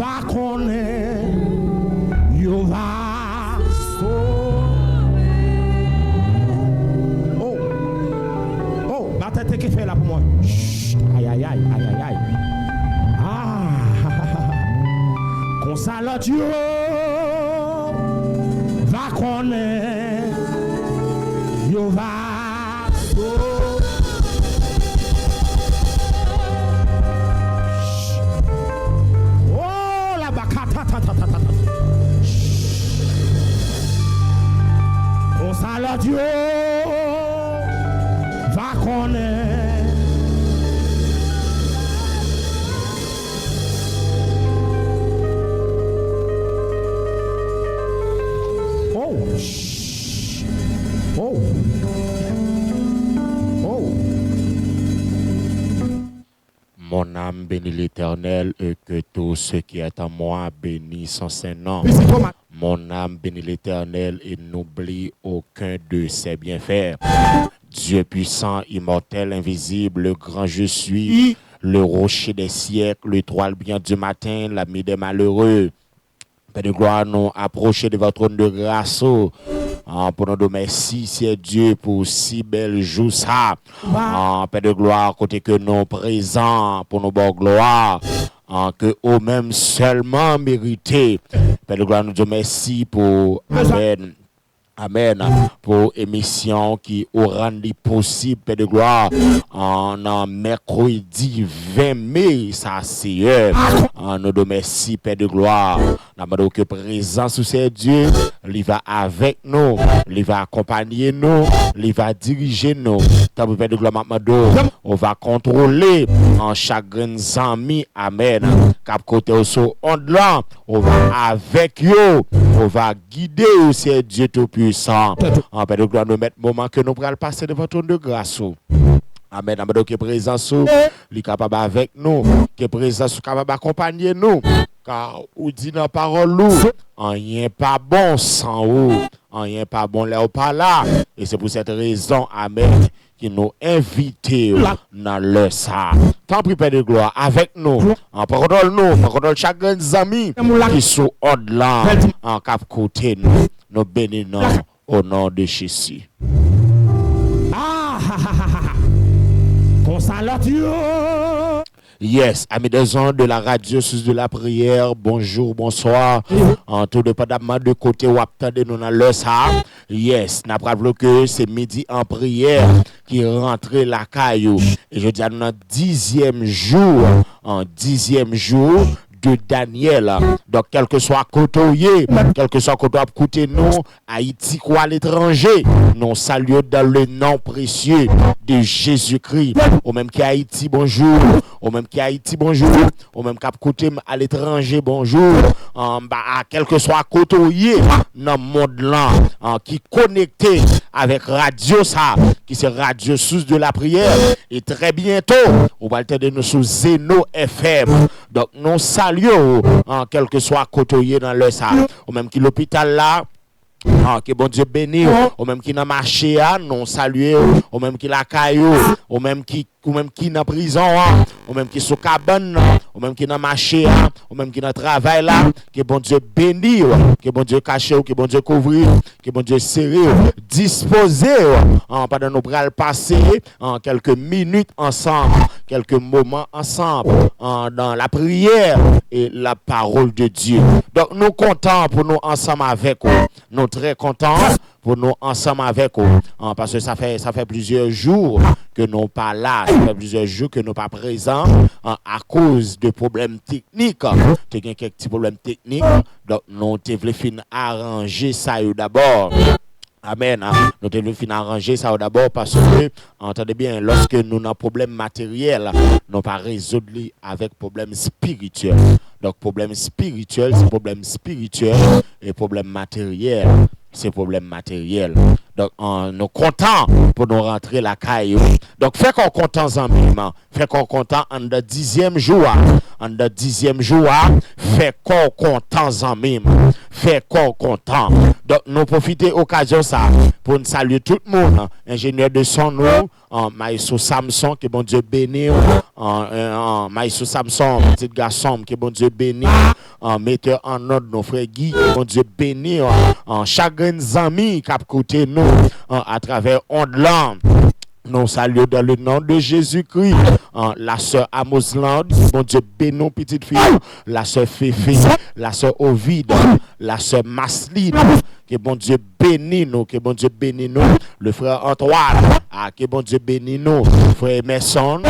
va connaître, yo va sauver. Oh, ma tête qui fait là pour moi. Chut, aïe, aïe, aïe, aïe, aïe, aïe. Ah, qu'on salade Dieu va connaître, yo va sauver. Oh, la bacata, qu'on salade Dieu va connaître. Oh. Mon âme bénit l'Éternel et que tout ce qui est en moi bénisse son Saint-Nom. Mon âme bénit l'Éternel et n'oublie aucun de ses bienfaits. Dieu puissant, immortel, invisible, le grand je suis, le rocher des siècles, l'étoile bien du matin, l'ami des malheureux. Père de gloire, nous approcher de votre trône de grâce. Pour nous dire merci, c'est Dieu, pour si bel jour ça. Père de gloire, côté que nous présents pour nos bonnes gloires, que eux-mêmes seulement mérités. Père de gloire, nous disons merci pour Amen. Amen. Pour émission qui aura rendu possible, Père de gloire, en mercredi 20 mai, ça c'est nous de merci, Père de gloire. Nous avons que présence sous ces dieux, il va avec nous, il va accompagner nous, il va diriger nous. Tant Père de gloire, on va contrôler en chacun amis. Amen. Cap côté au saut on là, on va avec eux, on va guider aussi Dieu tout puissant. En Père de gloire, nous mettre moment que nous pourrons passer devant ton de grâce. Amen. Amen. Que présence est capable avec nous, que présence capable d'accompagner nous. Car ou dit dans la parole, rien pas bon sans vous, rien pas bon là ou pas là. Et c'est pour cette raison, Amen, qui nous invite dans le ça. Tant pis, Père de gloire, avec nous, en parole nous, en parole chaque ami qui sont au-delà, en cap côté nous, nous bénissons au nom de Jésus. Qu'on salade Dieu. Yes, amis des ondes de la radio, sous de la prière, bonjour, bonsoir. En tout dépendamment de côté où attendez nous dans le ça. Yes, n'a pas que c'est midi en prière qui rentre la caillou. Et je dis à notre 10e jour, en 10e jour de Daniel. Donc, quel que soit côté, quel que soit côté nous, Haïti ou à l'étranger, nous saluons dans le nom précieux de Jésus-Christ. Au même qui Haïti, bonjour. Au même qui Haïti, bonjour. Au même cap côté à l'étranger, bonjour. À quel que soit côté dans le monde là, qui connecté avec radio ça, qui c'est radio source de la prière. Et très bientôt, on va le nous sous Zeno FM. Donc, nous saluons, quel que soit côté dans le ça. Au même qui l'hôpital là, que bon Dieu bénisse, au même qui n'a marché, nous saluons, au même qui la caillou, au même qui dans prison, au même qui sous cabane, au même qui dans marché, au même qui dans travail là, que bon Dieu bénisse, que bon Dieu cache, que bon Dieu couvre, que bon Dieu serre, disposer pendant nous bras passer en quelques minutes ensemble, quelques moments ensemble dans la prière et la parole de Dieu. Donc nous contents pour nous ensemble avec vous. Nous très contents pour nous ensemble avec vous. Parce que ça fait plusieurs jours que nous pas là, ça fait plusieurs jours que nous pas présents à cause de problèmes techniques. Tu as quelques petits problèmes techniques. Donc nous devons arranger ça d'abord. Amen. Nous devons arranger ça d'abord parce que, entendez bien, lorsque nous avons un problème matériel, nous ne pas résoudre avec problème spirituel. Donc, problème spirituel, c'est problème spirituel et problème matériel, c'est problème matériel. Donc, nous sommes contents pour nous rentrer la caille. Donc, fait qu'on content en même, fait qu'on content en le 10e jour, fait qu'on content en même, fait corps content. Donc, nous profitons de l'occasion ça pour nous saluer tout le monde. Ingénieur de son nous, Maïso Samson, que bon Dieu bénit. Maïso Samson, petit garçon, que bon Dieu bénit. Metteur en ordre, nos frères Guy, que bon Dieu bénit. Chacun amis qui a côté nous à travers Ondeland. Nous saluons dans le nom de Jésus-Christ. La sœur Amosland, bon Dieu bénit petite fille. La sœur Féfé, la sœur Ovid, la sœur Masline. Que bon Dieu bénisse nous, que bon Dieu bénisse nous. Le frère Antoine, que bon Dieu bénisse nous. Frère Emerson,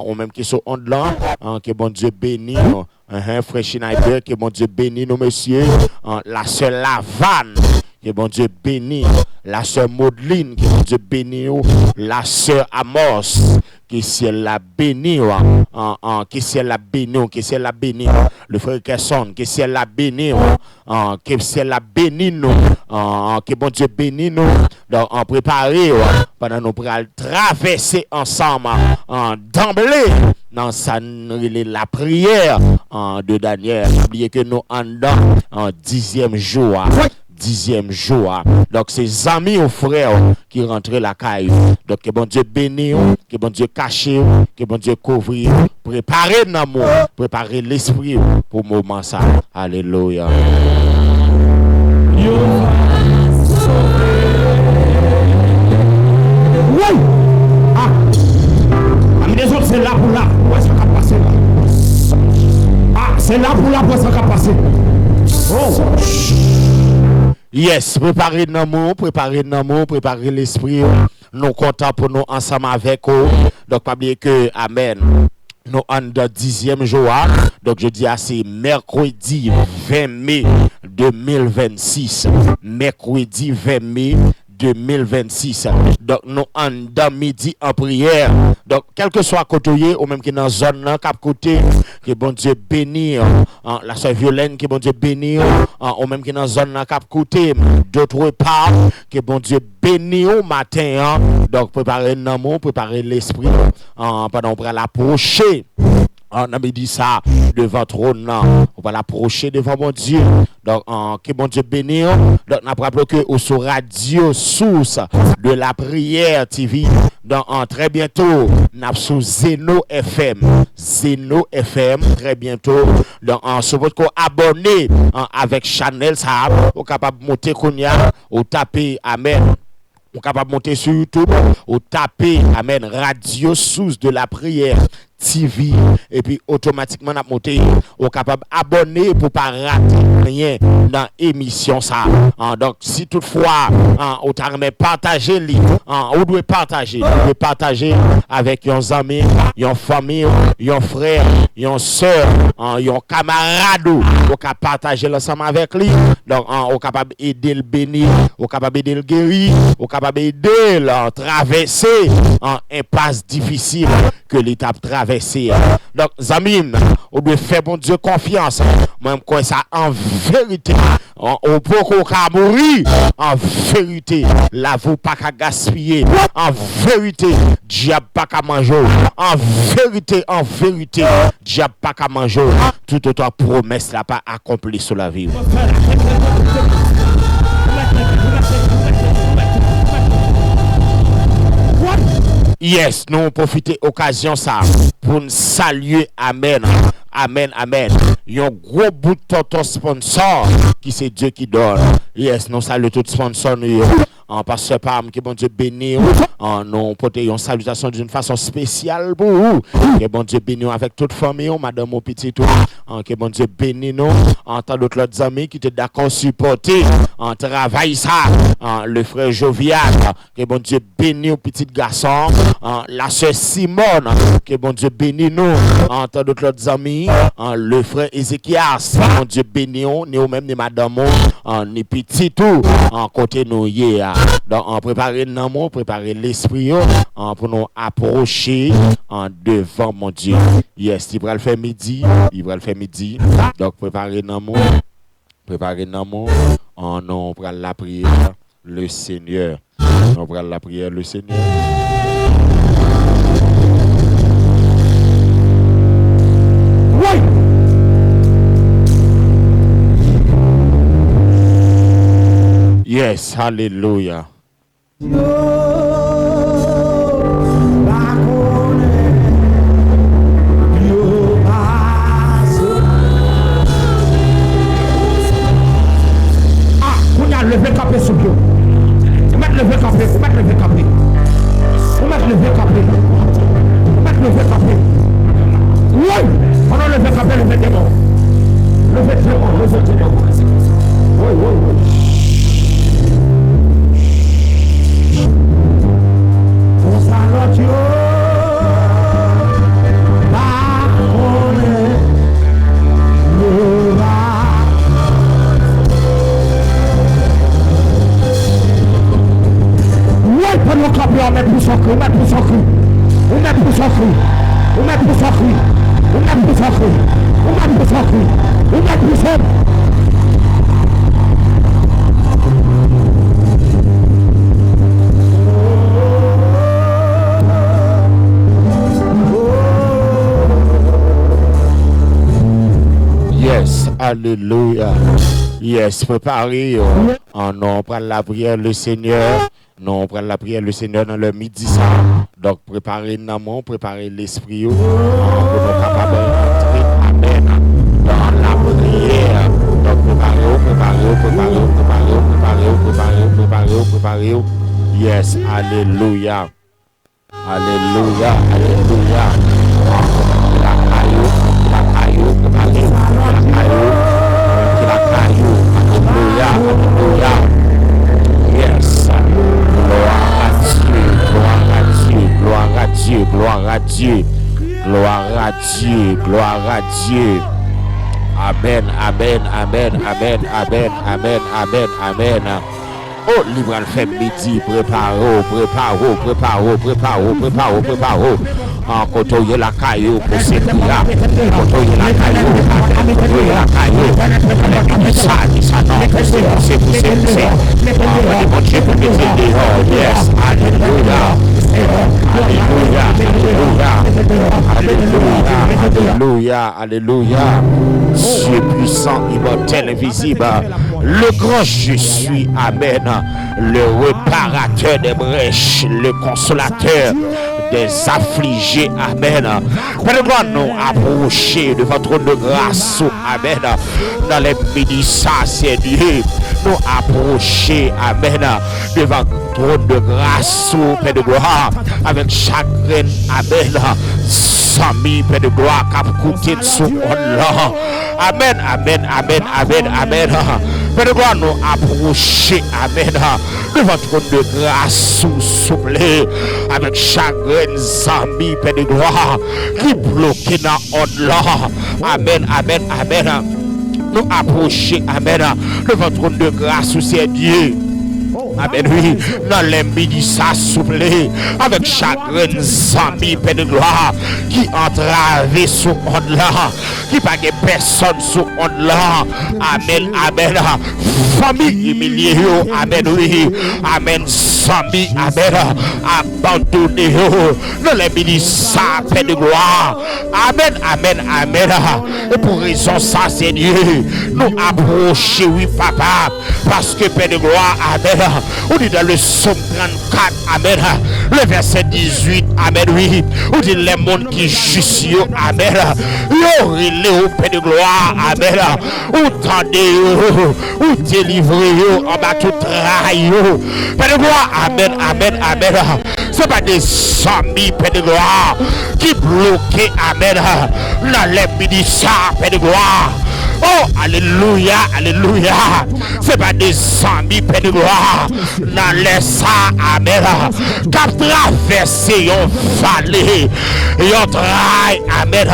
ou même qui sont Ondeland, que bon Dieu bénisse nous. Frère Schneider, que bon Dieu bénisse nous, monsieur. La sœur Lavane, que bon Dieu bénisse. La sœur Maudeline, que bon Dieu bénisse. La sœur Amos, que si elle la bénit, que si elle la bénit, que si elle la bénit. Le frère Kesson, que si elle la bénit, que si elle la bénit nous, que bon Dieu bénit nous. Donc, on prépare, pendant nous pour traverser ensemble, d'emblée, dans la prière de Daniel. N'oubliez que nous en dans en 10e jour. 10e jour. Donc, c'est amis ou frères qui rentrent la caille. Donc, que bon Dieu bénisse, que bon Dieu cache, que bon Dieu couvre. Préparez l'amour, préparez l'esprit pour le moment ça. Alléluia. Oui! Ah! Amis des autres, c'est là pour là. Où est-ce qu'on va passer là? Ah, c'est là pour là, où est-ce qu'on va passer? Oh! Yes, préparez l'amour, préparez l'esprit. Nous comptons pour nous ensemble avec vous. Donc, pas oublier que, Amen. Nous en dans 10e jour. Donc, je dis c'est mercredi 20 mai 2026. Mercredi 20 mai 2026. Donc, nous en dans midi en prière. Donc, quel que soit côté ou même qui dans la zone, cap côté, que bon Dieu bénisse. La soeur Violaine, que bon Dieu bénisse. Ou même qui dans la zone, cap côté, d'autres parts, que bon Dieu bénisse au matin. Donc, préparez l'amour, préparez l'esprit. Pendant qu'on va l'approcher. On a dit ça devant trône, on va l'approcher devant mon Dieu. Donc, que mon Dieu bénisse. Donc, on a rappelé que sur Radio Source de la prière TV. Donc, très bientôt, on a sur Zeno FM. Zeno FM, très bientôt. Donc, sur votre abonné avec Chanel, ça, on est capable de monter Kounia, ou taper Amen. On est capable de monter sur YouTube, ou taper Amen, Radio Source de la prière TV, et puis automatiquement on a monté, on est capable d'abonner pour pas rater rien dans l'émission ça. Donc si toutefois on t'a remis partager on doit partager avec un ami, une famille, un frère, une soeur, un camarade, on capable partager ensemble avec lui. Donc on est capable d'aider le bénir, on est capable d'aider le guérir, on est capable d'aider le traverser en impasse difficile que l'étape traverser. Donc, Zamim, on doit faire bon Dieu confiance. Même quoi ça en vérité. On peut qu'on mourir. En vérité, la vous pas qu'à gaspiller. En vérité, diable pas qu'à manger. En vérité, diable pas qu'à manger. Tout autant promesse là pas accomplie sur la vie. Yes, nous profitons occasion ça pour nous saluer. Amen. Amen, amen. Un gros bout de tonton sponsor qui c'est Dieu qui donne. Yes, nous saluons tous les sponsors. En pasteur Pam, que bon Dieu bénisse. Nous portons une salutation d'une façon spéciale pour vous. Que bon Dieu bénisse avec toute famille, madame ou petit tout. Que bon Dieu bénisse nous. En tant d'autres amis qui étaient d'accord supporter en travail ça. Le frère Jovial, que bon Dieu bénisse petit garçon. La sœur Simone, que bon Dieu bénisse nous. En tant d'autres amis, le frère Ézéchias, que bon Dieu bénisse nous, même ni madame, ni petit tout. En côté nous hier. Donc, on prépare l'amour, préparer l'esprit pour nous approcher devant mon Dieu. Yes, il va le faire midi. Donc, préparer l'amour. On prend la prière, le Seigneur. Oui! Yes, hallelujah. Lever capé sur Dieu. Vous mettez lever capé, vous mettez lever capé. Vous mettez lever capé. Vous mettez lever capé. Oui! On a levé capé, levé démon. Levé démon, levé démon. Oui, oui, oui. On s'en Dieu. On met pour son cru, on met pour son cru, on met pour son cru, on met pour son cru, on met pour son cru, on met pour son cru, on met pour son Yes, alléluia. Yes, préparez. On prend la prière le Seigneur. Nous on prend la prière le Seigneur dans le midi ça. Donc préparez l'amont, préparez l'esprit. Pour nous capables d'entrer. Amen. Dans la prière. Donc préparez. Yes, alléluia. Alléluia, alléluia. La caillou, alléluia, alléluia. Yes. Gloire à Dieu, gloire à Dieu, gloire à Dieu, gloire à Dieu. Amen, amen, amen, amen, amen, amen, amen, amen. Oh, libre à le faire midi, préparez. En côtoyer la caillou pour ces là. Côtoyer la caillou, côtoyer la caillou. Ça non, pousser. Bon Dieu pour mettre dehors. Yes, alléluia. Alléluia. Dieu puissant, immortel, invisible. Le grand je suis, amen. Le réparateur des brèches, le consolateur des affligés, amen. Prenez-moi nous approcher de votre trône de grâce, amen. Dans les midi, ça c'est Dieu. Nous approcher, amen, devant votre trône de grâce, Père de gloire, avec chagrin, amen. Sami, Père de gloire, cap coûté de son là. Amen, amen, amen, amen, amen. Père de gloire, nous approcher, amen, de votre trône de grâce, souple, avec chagrin, Sami, Père de gloire, qui bloque dans là. Amen, amen, amen. Nous approcher, amen, de votre trône de grâce, c'est Dieu. Amen, oui, dans les midi, ça souple, avec chagrin, amis, Père de gloire, qui entrave sous onde là, qui pas de personne sous onde là. Amen, amen. Famille humiliée, amen, oui, amen, famille, amen, abandonné, dans les midi, ça, Père de gloire. Amen, amen, amen. Et pour raison ça, Seigneur, nous approcher, oui, papa, parce que Père de gloire, amen. On dit dans le psaume 34, amen, le verset 18, amen, oui, on dit les mondes qui juste, amen, yo relé au Père de gloire, amen, ou tendez, ou délivré, en bas tout travail, Père de gloire, amen, amen, amen. C'est pas des amis, Père de gloire, qui bloquent, amen, dans les ministères, Père de gloire. Oh, alléluia, alléluia. C'est pas des amis, Père de gloire, dans les ça, amen, qui traversent yon vallée, yon trail, amen,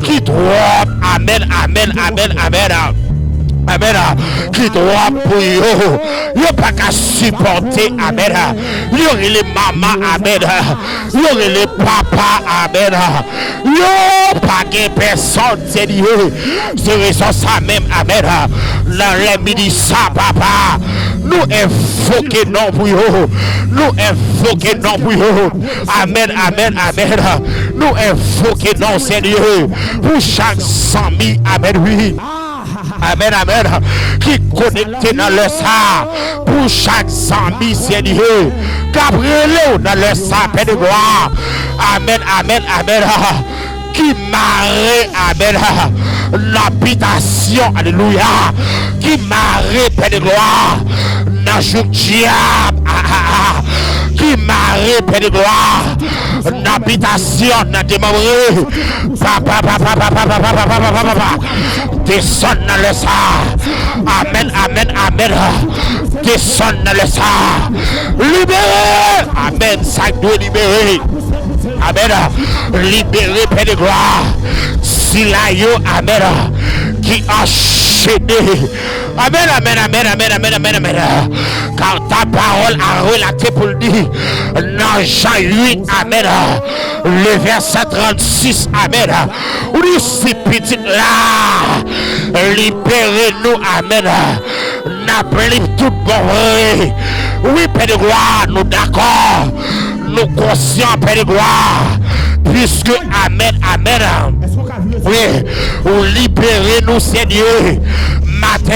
qui drop, amen, amen, amen, amen. Amen. Qui doit pour yo. Yo pas qu'à supporter. Amen. Yo les maman. Amen. Yo les papa. Amen. Yo pas que personne. C'est Dieu. C'est raison ça même. Amen. Dans les midi ça papa. Nous invoquons non pour yo. Nous invoquons non pour yo. Amen. Amen. Amen. Nous invoquons non Seigneur. Pour chaque 100 000. Amen. Oui. Amen, amen. Qui connecté dans le ça pour chaque zombie, Seigneur. Gabriel dans le ça, Père de gloire. Amen, amen, amen. Qui marre, amen, l'habitation, alléluia, qui marre, Père de gloire, dans jour diable, qui marre, Père de gloire, l'habitation, dans démembré, papa, descend dans le sang, amen, amen, amen, descend dans le sang, libéré, amen, ça doit libérer. Amen. Libéré, Père de gloire. Si la yo, amen. Qui enchaîné. Amen, amen, amen, amen, amen, amen, amen. Car ta parole a relaté pour le dire. Dans Jean 8, amen. Le verset 36, amen. Où dit si petit là. Libérez-nous, amen. N'appelez tout bon vrai. Oui, Père de gloire, nous d'accord. Nous conscients, Père de gloire, puisque amen, amen. Oui, vous libérez nous, Seigneur, matin.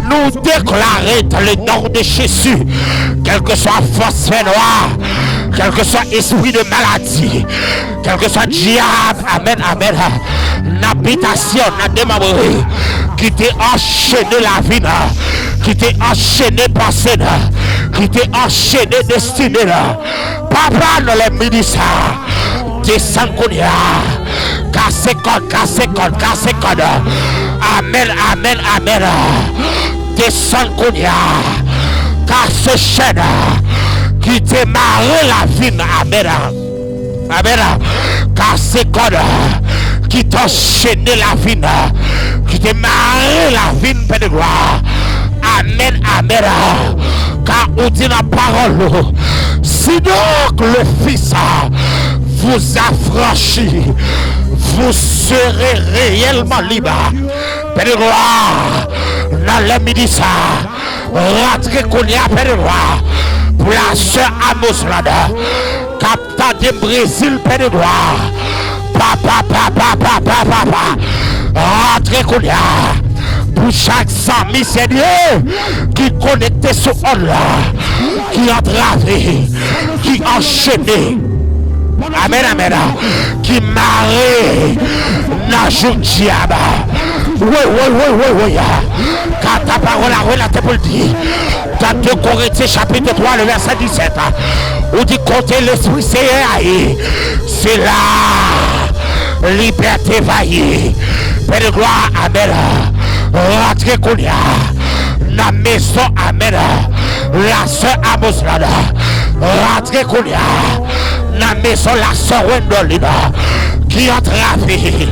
Nous déclarer dans le nom de Jésus, quel que soit force noire, quel que soit esprit de maladie, quel que soit diable, amen, amen. L'habitation, la démembré, qui t'est enchaîné la vie, qui t'est enchaîné passé, qui t'est enchaîné destiné. Papa, dans les ministères, descend qu'on y a. Cassez code, cassez code, cassez code. Amen, amen, amen. Descend qu'on y a. Cassez chaîne qui démarre la vie. Amen. Amen. Cassez code qui t'enchaîne la vie. Qui démarre la vie, Père de gloire. Amen, amen. Car on dit la parole. Si donc le Fils vous affranchit, vous serez réellement libre. Père de gloire, dans les midi ça, rentrez qu'on y a, Père de gloire, pour la sœur Amos Lada, captain de Brésil, Père de gloire. Papa, rentrez qu'on y a. Pour chaque ami, Seigneur, qui connecté sur on là, qui entravé, qui enchaîné. Amen, amen. Qui marre dans jour diable. Oui. Car ta parole a relaté pour le dire. Dans 2 Corinthiens chapitre 3, le verset 17. Où dit compter l'esprit, c'est la liberté vaillée. Père de gloire, amen. Rentrez qu'on y a. La maison, amen. La soeur Amos Lada. Rentrez qu'on y a. La maison, la soeur Wendolina. Qui entravé.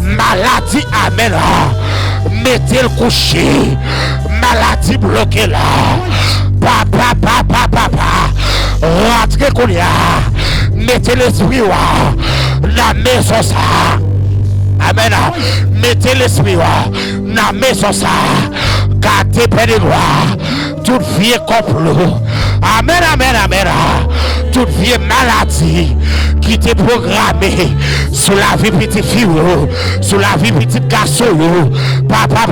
Maladie, amen. Mettez le coucher. Maladie bloquée là. Papa. Rentrez qu'on y a. Mettez l'esprit là. La maison, ça. Amen. Mettez l'esprit dans la maison ça. Gardez, Père de gloire, toute vieille complot. Amen. Toute vieille maladie qui était programmée sur la vie petite fille, sur la vie petite garçon. Papa.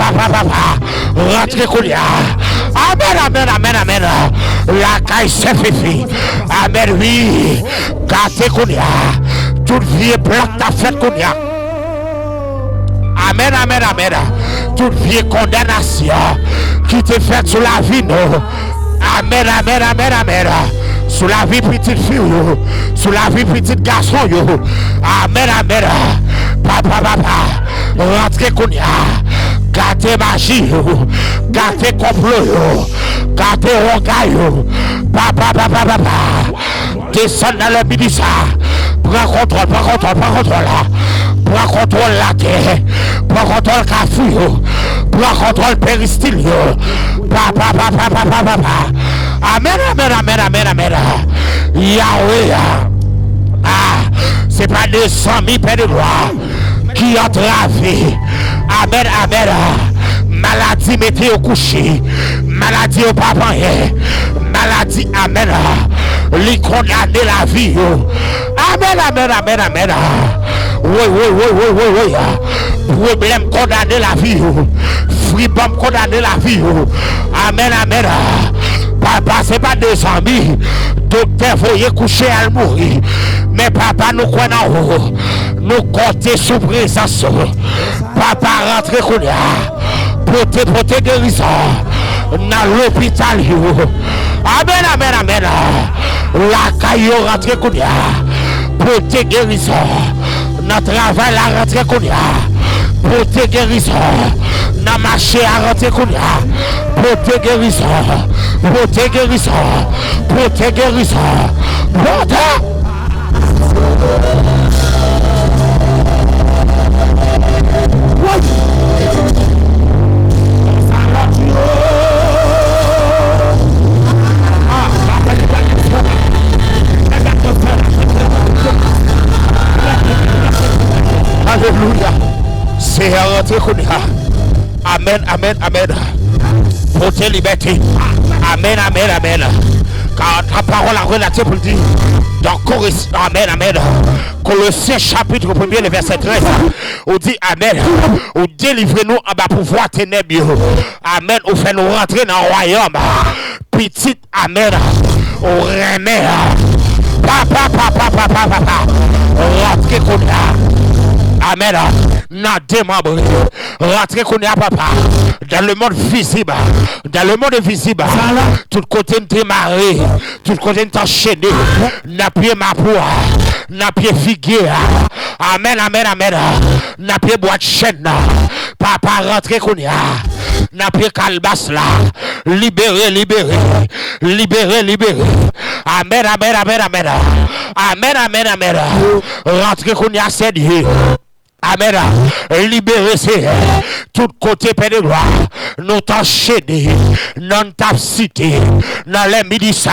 Rentrez qu'on y a. Amen. La caille se fait. Amen, oui. Gardez qu'on y a. Toute vieille plaque ta fête qu'on y a. Amen. Toute vieille condamnation qui te fait sur la vie, non. Amen. Sur la vie petite fille, sur la vie petite garçon, amen. Papa, rentrez qu'on y a. Gardez magie, gardez complot, gardez rocaille, papa. Descend dans le ministère. Prends contrôle là. Prends contrôle la terre. Prends contrôle cafou. Prends contrôle péristyle. Papa. Amen. Yahweh. C'est pas 200 000 Père de gloire qui entravé. Amen. Maladie mettez au coucher. Maladie au papa. Maladie, amen. Lui condamner la vie. Amen. Oui. Problème condamné la vie. Fribom condamné la vie. Amen. Papa, c'est pas des amis. Docteur, voyez coucher à mourir. Mais papa, nous croyons. Nous comptons sous présence. Papa, rentrez qu'on y a. Portez guérison. Dans l'hôpital. Amen. La caillou rentrez qu'on y a. Portez guérison. Notre travail la rentrée qu'on y a. Portez guérison. Dans marché à rentrer qu'on y a. Portez guérison. Portez guérison. Portez guérison. Portez. Alléluia. C'est rentré qu'on y a. Amen. Portez liberté. Amen. Car ta parole a relaté pour dire dans Amen. Colossiens chapitre 1er, le verset 13. On dit Amen. On délivre-nous en bas pouvoir ténébreux. Amen. On fait nous rentrer dans le royaume. Petite Amen. On remet. Papa. Rentrez qu'on y a. Amen. N'a démembré. Rentrez qu'on y a, papa. Dans le monde visible. Tout côté démarré. Tout côté enchaîné. N'a pied ma poire. N'a pied figuier. Amen. N'a pied boîte chaîne. Papa, rentrez qu'on y a. N'a pied calbas là. Libéré. Amen. Rentrez qu'on y a, c'est Dieu. Amen. Libérez tout côté pédé droit. Nous t'enchaîner. Non t'as cité. Dans les midi ça.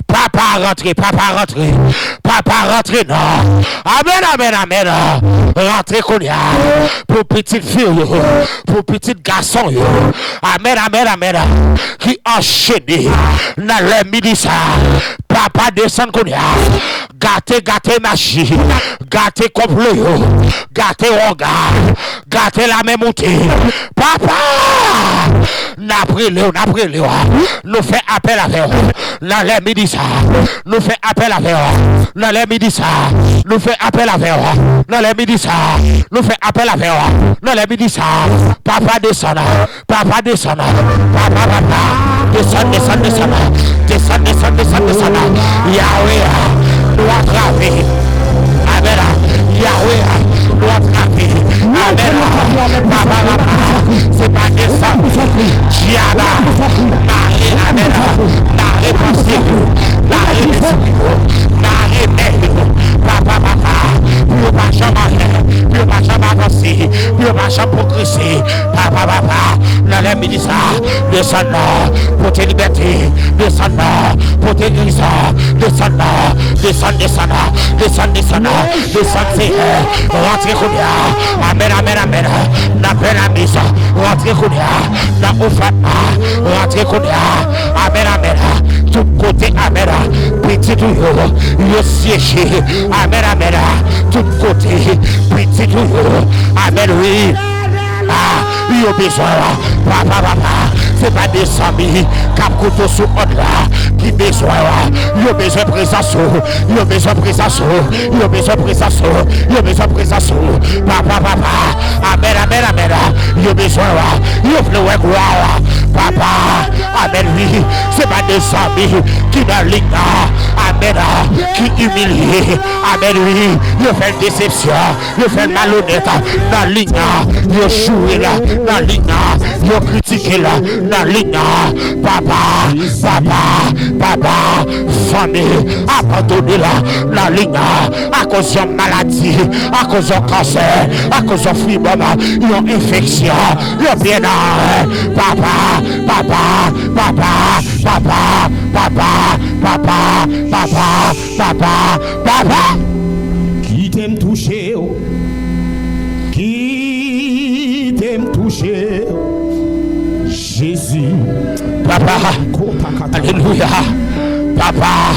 Papa rentrez. Non. Amen. Rentrez qu'on y a. Pour petite fille. Pour petit garçon. Amen. Qui enchaîné. Dans les midi ça. Papa descend qu'on y a. Gâtez machine. Gâtez complot. Gâtez regard. Gâtez la même outil. Papa! N'a pris le. Nous fait appel à faire. Dans les midi ça. Nous fait appel à faire. Dans les midi ça. Nous fait appel à faire. Dans les midi ça. Nous fait appel à faire. Dans les midi ça. Papa descend. Papa. Descend. Yahweh. Nous attraper. Amen. Yahweh. Nous attraper. Amen. Papa. C'est pas descendre. Diaba. Amen. Marie pensée. Marie Papa. Pour pas jamais. Pour pas jamais avancer. Pour pas jamais progresser. Papa. Dans les ministres. Descendant. Pour tes libertés. Descendant. Pour tes guérisons. Descendant. Rentrez Kounia. Amen. N'appelle la mise. Rentrez Kounia. N'a offrande. Rentrez Kounia. Amen. Tout côté. Amen. Petit tout yo siégé. Amen. Tout côté. Petit tout yo. Amen. Oui. Il a besoin, papa, c'est pas des amis cap couteau sous ordre là qui besoin, il a besoin de présence, il a besoin de présence, papa, amen, il a besoin, il a besoin gloire, papa, amen, oui, c'est pas des amis qui dans ligne, amen, qui humilie, amen, oui, il fait déception, il fait malhonnête, dans ligne, il joué là, dans ligne, il critiqué là, dans ligne, papa, famille, abandonné là, dans ligne, à cause de maladie, à cause de cancer, à cause de fibrome, il y a infection, il y a bien papa, qui t'aime toucher, qui t'aime toucher, Jésus, papa, alléluia, papa,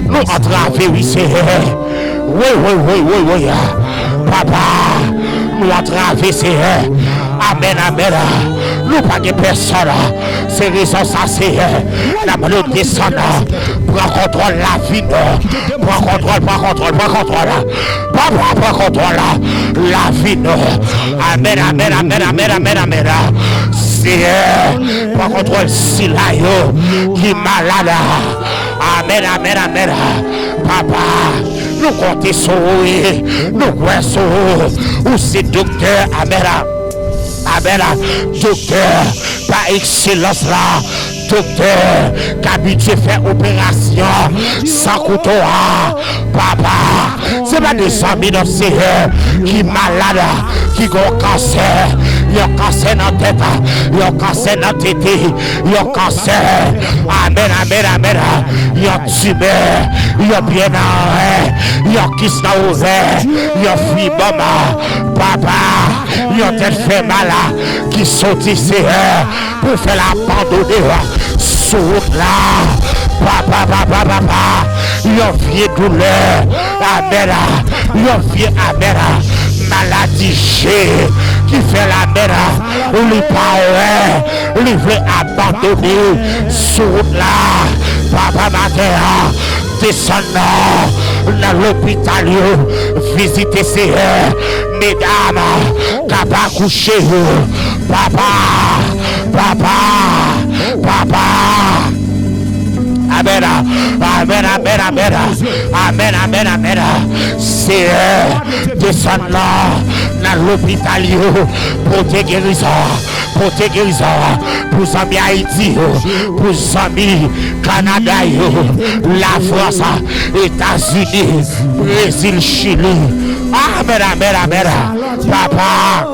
nous entrons oui, c'est oui, Papa, nous avons traversé. Amen, amen. Nous pas de personne. C'est raison ça, c'est la main descendre. Prends contrôle la vie. Prends contrôle. Papa, prends contrôle la vie. Amen, amen, amen, amen, amen, amen. C'est prends contrôle si là qui est malade. Amen, amen, amen. Papa, nous comptons sur vous. Nous croyons sur vous. Ou c'est docteur, amen. Amen, docteur, par excellence là, docteur, qui habitué faire opération sans couteau, papa, c'est pas des amis dans ces qui est malade, qui ont cancer, il y a cancer dans la tête, il y a cancer dans la tête, il y a cancer, amen, amen, amen, il y a tumeur, il y a bien il y a kiss dans ouvert, il y a fibrome, papa, il y a tête fait mal. Qui sont ici pour faire l'abandonner sur là. Papa, il y a vieux douleur, amen, il y a vieux amen, maladie G qui fait la mère, lui pas lui veut abandonner sur là. Papa, matin, descendant dans l'hôpital, visiter ces mesdames, papa coucher, papa. Amen, amen, amen, amen, amen, amen, amen. C'est descendre dans l'hôpital pour te guérison, pour amis Haïti, pour amis Canada, la France, États-Unis, Brésil, Chili. Amen, amen, amen. Papa.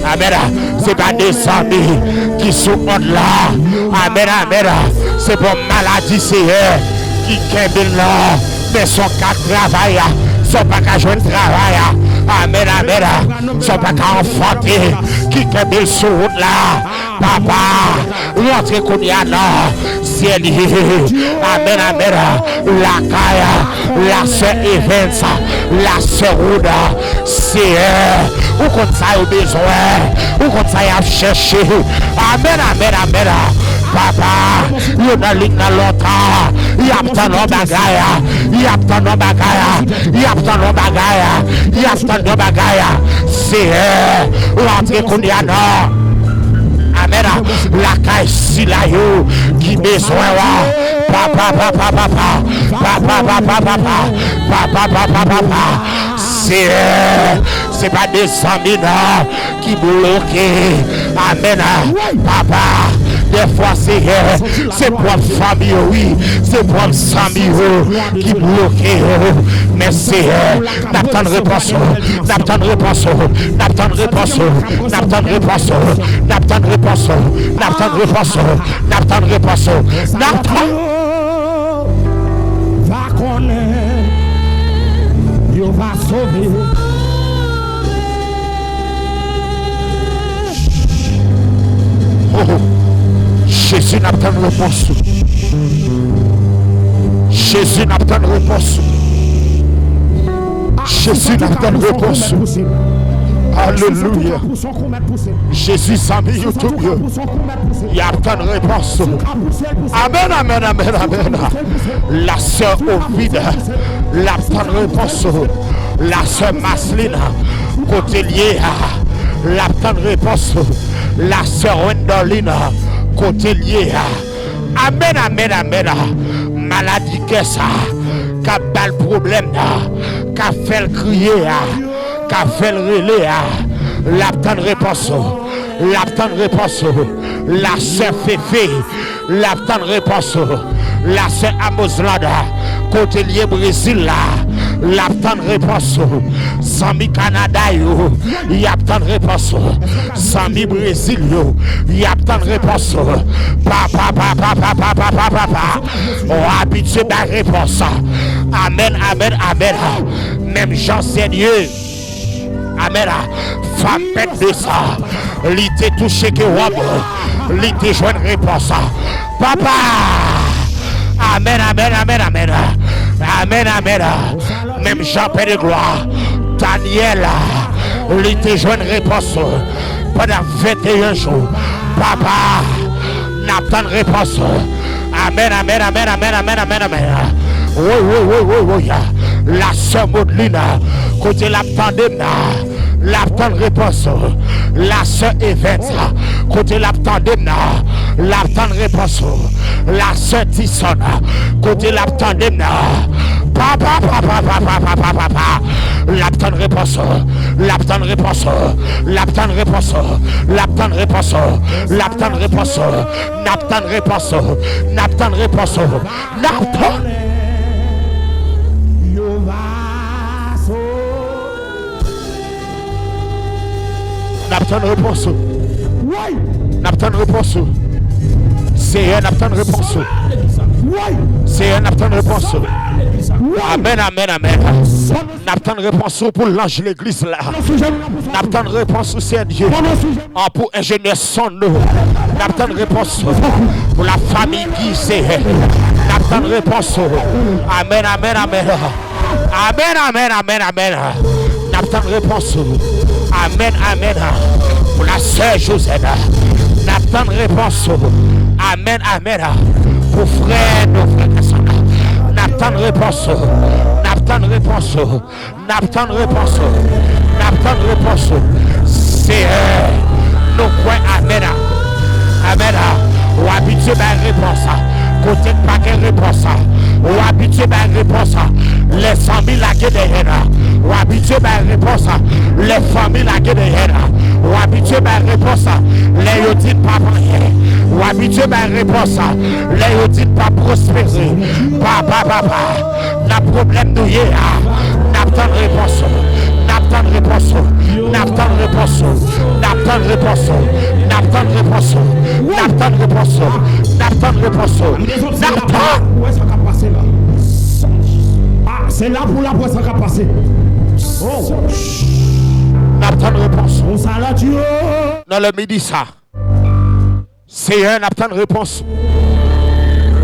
Amen. C'est pas des amis qui sont là. Amen, amen. C'est pour maladie, c'est qui kembel là. Mais son cas de travail, son pas qu'à jouer de travail. Amen, amen. Son pas qu'à enfanter, qui kembel sur route là. Papa, rentrez qu'on y a là. Ciel, amen, amen. La Kaya, la sœur Evans, la sœur Ouda, c'est où qu'on ça a besoin, où qu'on ça a cherché. Amen, amen, amen. Papa, il y a une ligne dans longtemps. Il y a tant de bagaille. Il y a tant de bagaille. Il y a tant de bagaille. Il y a tant de bagaille. C'est l'entrée qu'on y a là. Amen. La caille si la yo qui besoin papa. C'est pas des amis qui bloquent. Amen. Papa. Des fois c'est pour famille, oui, c'est pour famille qui bloquent. Mais c'est n'attendre réponse. Va connaître, Dieu va sauver. Jésus n'a pas de réponse. Jésus n'a pas de réponse. Jésus n'a pas de réponse. Alléluia. Jésus s'en mis YouTube. Il y a pas de réponse. Amen, amen, amen, amen. La sœur Ovide, la pas de réponse. La sœur Masline, côté lié, la pas de réponse. La sœur Wendoline, côté lié. Amen, amen, amen. Maladie que ça, qui a le problème, qui a fait le crier, qui a fait le relais, la bonne réponse. La bonne réponse. La sœur Féfé, la bonne réponse. La sœur Amoslanda, côté lié Brésil là. La bonne réponse. Sami Canada, il y a bonne réponse. Sami Brésil, il y a bonne réponse. Papa. On habitué à la réponse. Amen, amen, amen. Même Jean Seigneur. Amen. Femme bête de ça. L'ité touché que Rob. L'ité joint une réponse. Papa. Amen, amen, amen, amen. Amen, amen. Même Jean Père de gloire. Daniel, il était jeune réponse pendant 21 jours. Papa, n'a pas de réponse. Amen, amen, amen, amen, amen, amen, amen. Oui. La sœur Maudeline, côté la tandem, la tande réponse. La sœur Evette, côté la tandem, la tande réponse. La sœur Tisson, côté la tandem, papa, la tande réponse. La tande réponse. La tande réponse. La tande réponse. La tande réponse. La tande réponse. La tande réponse. La tande. N'abtend réponse. Oui. N'abtend réponse. C'est un n'abtend réponse. Oui. C'est un n'abtend réponse. Oui. Amen, amen, amen. N'abtend réponse pour l'ange de l'église là. N'abtend réponse c'est Dieu. Pour ingénieur son nous. N'abtend réponse pour la famille qui c'est. N'abtend réponse. Amen, amen, amen. Amen, amen, amen, amen. N'abtend réponse. Amen, amen. Pour la sœur Josette. N'abtend réponse. Amen, amen. Pour frère, nos frères et sœurs. N'abtend réponse. N'abtend réponse. N'abtend réponse. N'abtend réponse. C'est nous croyons. Amen. Amen. Ou habitué à la réponse. Côté de paquet réponse. Ou habitué à la réponse. Les familles la guerre derrière. Ou habitué à la réponse. Les familles la guerre derrière. Ou habitué à la réponse. Les yodis pas mariés. Ou habitué à la réponse. Les yodis pas prospérer. Papa. La problème nous y est. N'attend réponse. N'attend réponse. N'attend réponse. N'attend réponse. N'attend réponse. N'attend réponse. N'attend réponse. N'attend. Où est-ce qu'on a passé là? Ah, c'est là pour la poisse qui a passé. Oh. N'attend réponse. On s'arrête Dieu. Dans le midi ça. C'est un n'attend réponse.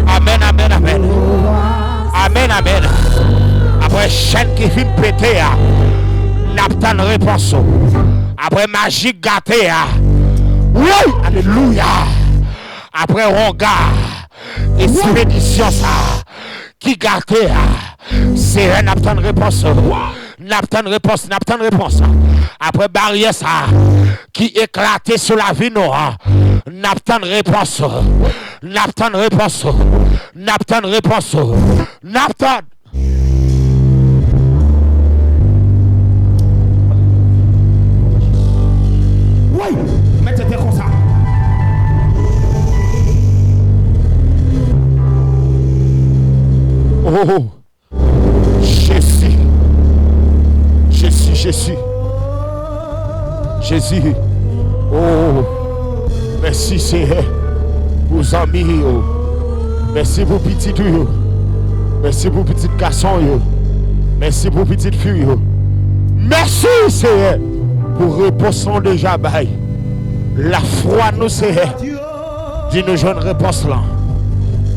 Amen, amen, amen. Amen, amen. Après chaîne qui vient péter, n'attend réponse. Après magie gâtée. Oui, alléluia. Après regard, expédition ça, qui gâté, c'est un n'attend réponse. N'attend réponse, n'attend réponse. Après barrière ça, qui éclatait sur la vie noire. N'attend réponse. N'attend réponse. N'attend réponse. N'attend. Oui, mettez-vous comme ça. Oh, Jésus. Oh, merci Seigneur. Vos amis, merci pour petit tout. Merci pour petit garçon. Merci pour petite fille. Merci Seigneur pour réponse déjà bail. La foi nous Seigneur. Dis nous jeunes réponse là.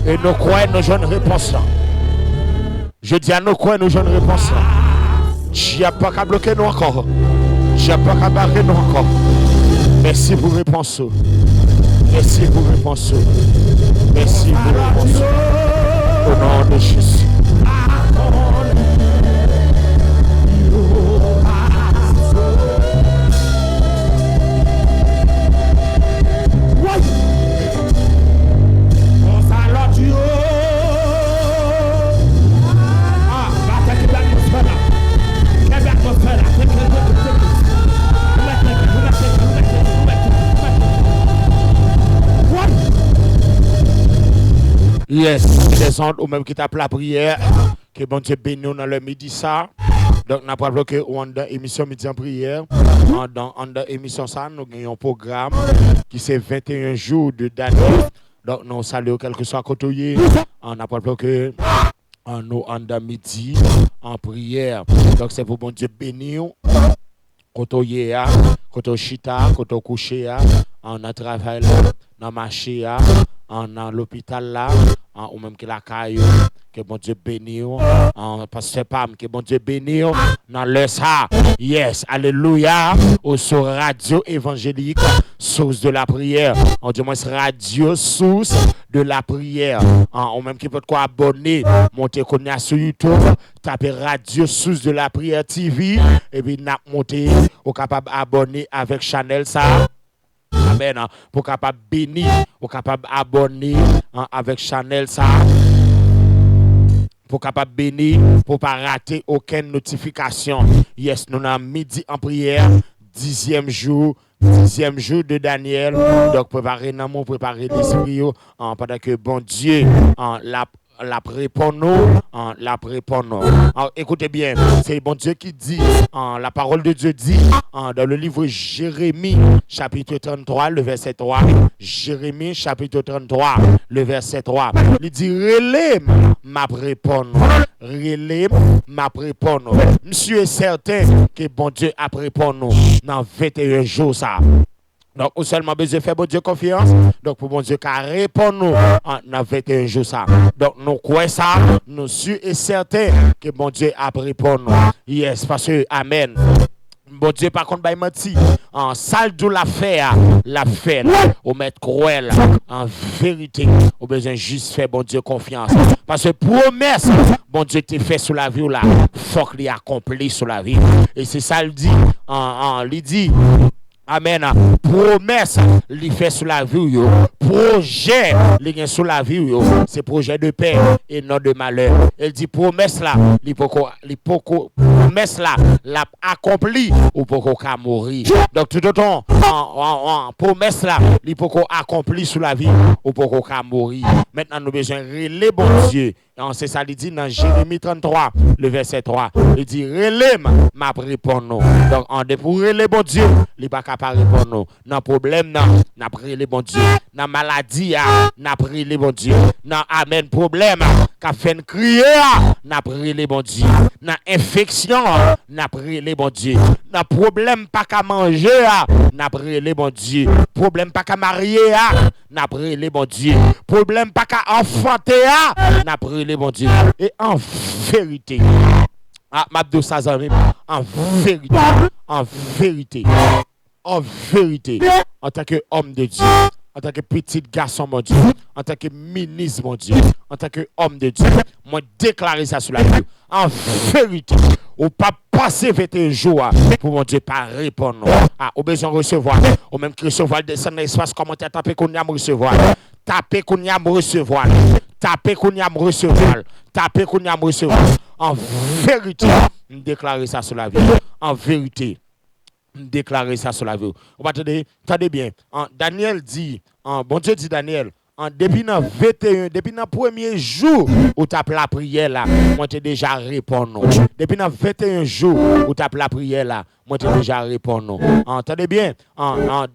Et nous croyons nos jeunes réponses là. Je dis à nous quoi nous jeunes réponses là. Tu n'as pas qu'à bloquer nous encore. Tu n'as pas qu'à barrer nous encore. Merci pour réponse. Merci pour réponse. Merci pour réponse. Au nom de Jésus. Yes, les ondes ou même qui tape la prière, que bon Dieu bénisse nous dans le midi ça. Donc, nous avons bloqué dans l'émission Midi en prière. Dans l'émission ça, nous avons un programme qui c'est 21 jours de Daniel. Donc, nous saluons quel que soit côté. On a bloqué nous en midi en prière. Donc, c'est pour bon Dieu bénir. Côté côté chita, côté couché, on a travaillé, on a marché, on a l'hôpital là, ou même que la caille, que bon Dieu bénisse. Pasteur Pam, que bon Dieu bénisse dans le ça. Yes, alléluia. Au sur radio évangélique, source de la prière. On dit moi radio source de la prière. On même qui peut quoi abonner, monter sur YouTube, taper radio source de la prière TV et puis n'a monter au capable abonner avec Chanel ça. Amen. Pour capable bénir, pour capable abonner avec Chanel ça. Pour capable bénir, pour pas rater aucune notification. Yes, nous avons midi en prière, 10e jour de Daniel. Donc préparez nous, préparez l'esprit pendant que bon Dieu la répond nous, Alors, écoutez bien, c'est bon Dieu qui dit, la parole de Dieu dit dans le livre Jérémie, chapitre 33, le verset 3. Jérémie, chapitre 33, le verset 3. Il dit, relève m'a répondre. Relève m'a répondre. Monsieur est certain que bon Dieu a répondu dans 21 jours ça. Donc, on seulement besoin de faire bon Dieu confiance. Donc, pour bon Dieu qui répond nous dans 21 jours ça. Donc, nous croyons ça, nous sommes certains que bon Dieu a répondu. Yes, parce que, amen. Bon Dieu, par contre, menti. En salle de la fait, au maître cruel, en vérité, au besoin juste faire bon Dieu confiance. Parce que promesse, bon Dieu t'a fait sur la vie là, faut qu'il accompli sur la vie. Et c'est ça, il dit, il dit, amen. Promesse, il fait sur la vie, projet, il sur la vie, c'est projet de paix et non de malheur. Il dit promesse là, promesse là, l'a accompli ou pour qu'on mourir. Donc tout autant, promesse là, il peut accompli sur la vie ou pour qu'on mourir. Maintenant nous besoin relais bon Dieu. C'est ça il dit dans Jérémie 33, le verset 3. Il dit relève m'a répondre nous. Donc en pour relais bon Dieu, il pas capable répondre nous. Dans problème non, n'a relais bon Dieu. Dans maladie n'a relais bon Dieu. Dans amen problème qu'a fait crier n'a relais bon Dieu. Dans infection n'a relais bon Dieu. Dans problème pas qu'à manger n'a relais bon Dieu. Problème pas qu'à marier n'a relais bon Dieu. Problème pas qu'à enfanter n'a relais bon Dieu. Et en vérité, Mabdou Sazami, en vérité, en tant qu'homme de Dieu, en tant que petit garçon, mon Dieu, en tant que ministre, mon Dieu, en tant qu'homme de Dieu, moi déclarer ça sur la vie. En vérité, ou pas passer 21 jours pour mon Dieu pas répondre. Au besoin de recevoir, ou même que recevoir descendre dans l'espace, commentaire, taper qu'on y a recevoir. Taper qu'on y a recevoir. Taper qu'on y a recevoir. Taper qu'on y a recevoir. En vérité, déclarer ça sur la vie. En vérité, déclarer ça sur la vie. On va attendez bien. Daniel dit, bon Dieu dit Daniel, depuis le premier jour où tu as la prière là, moi t'ai déjà répondu. Depuis le 21 jours où tu as la prière là, moi t'ai déjà répondu. Entendez bien,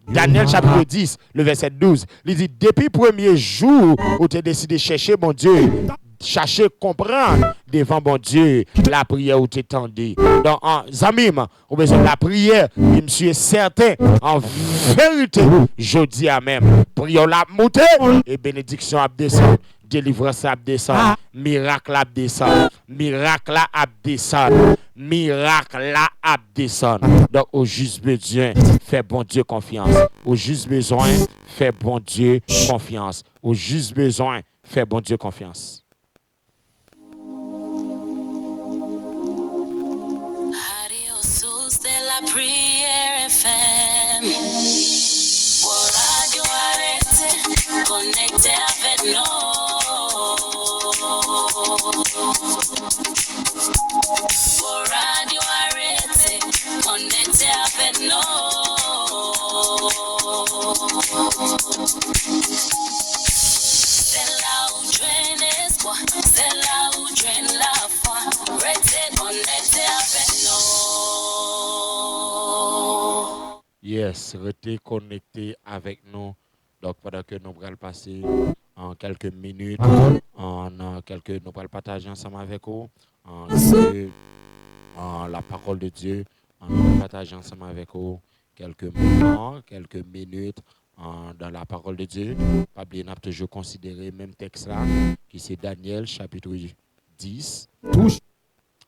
Daniel chapitre 10, le verset 12, il dit depuis le premier jour où tu as décidé de chercher mon Dieu, chercher comprendre devant bon Dieu la prière où tu tendue. Donc Zamim, au besoin de la prière, je me suis certain en vérité, je dis à même, prière la monter et bénédiction à descendre, délivrance à descendre, miracle à descendre, miracle à descendre, miracle à descendre. Donc au juste besoin, fais bon Dieu confiance. Au juste besoin, fais bon Dieu confiance. Au juste besoin, fais bon Dieu confiance. Prière FM. Pour radio arrêté, connecté avec nous. Pour radio arrêté, connecté avec nous. C'est là où traîne l'espoir, c'est là où traîne la foi. Restez connecté avec nous. Yes, restez connecté avec nous. Donc, pendant que nous allons passer en quelques minutes, nous allons partager ensemble avec vous la parole de Dieu. Nous allons partager ensemble avec vous quelques moments, quelques minutes dans la parole de Dieu. Pas oublier, nous avons toujours considéré le même texte là, qui c'est Daniel, chapitre 10. Touche.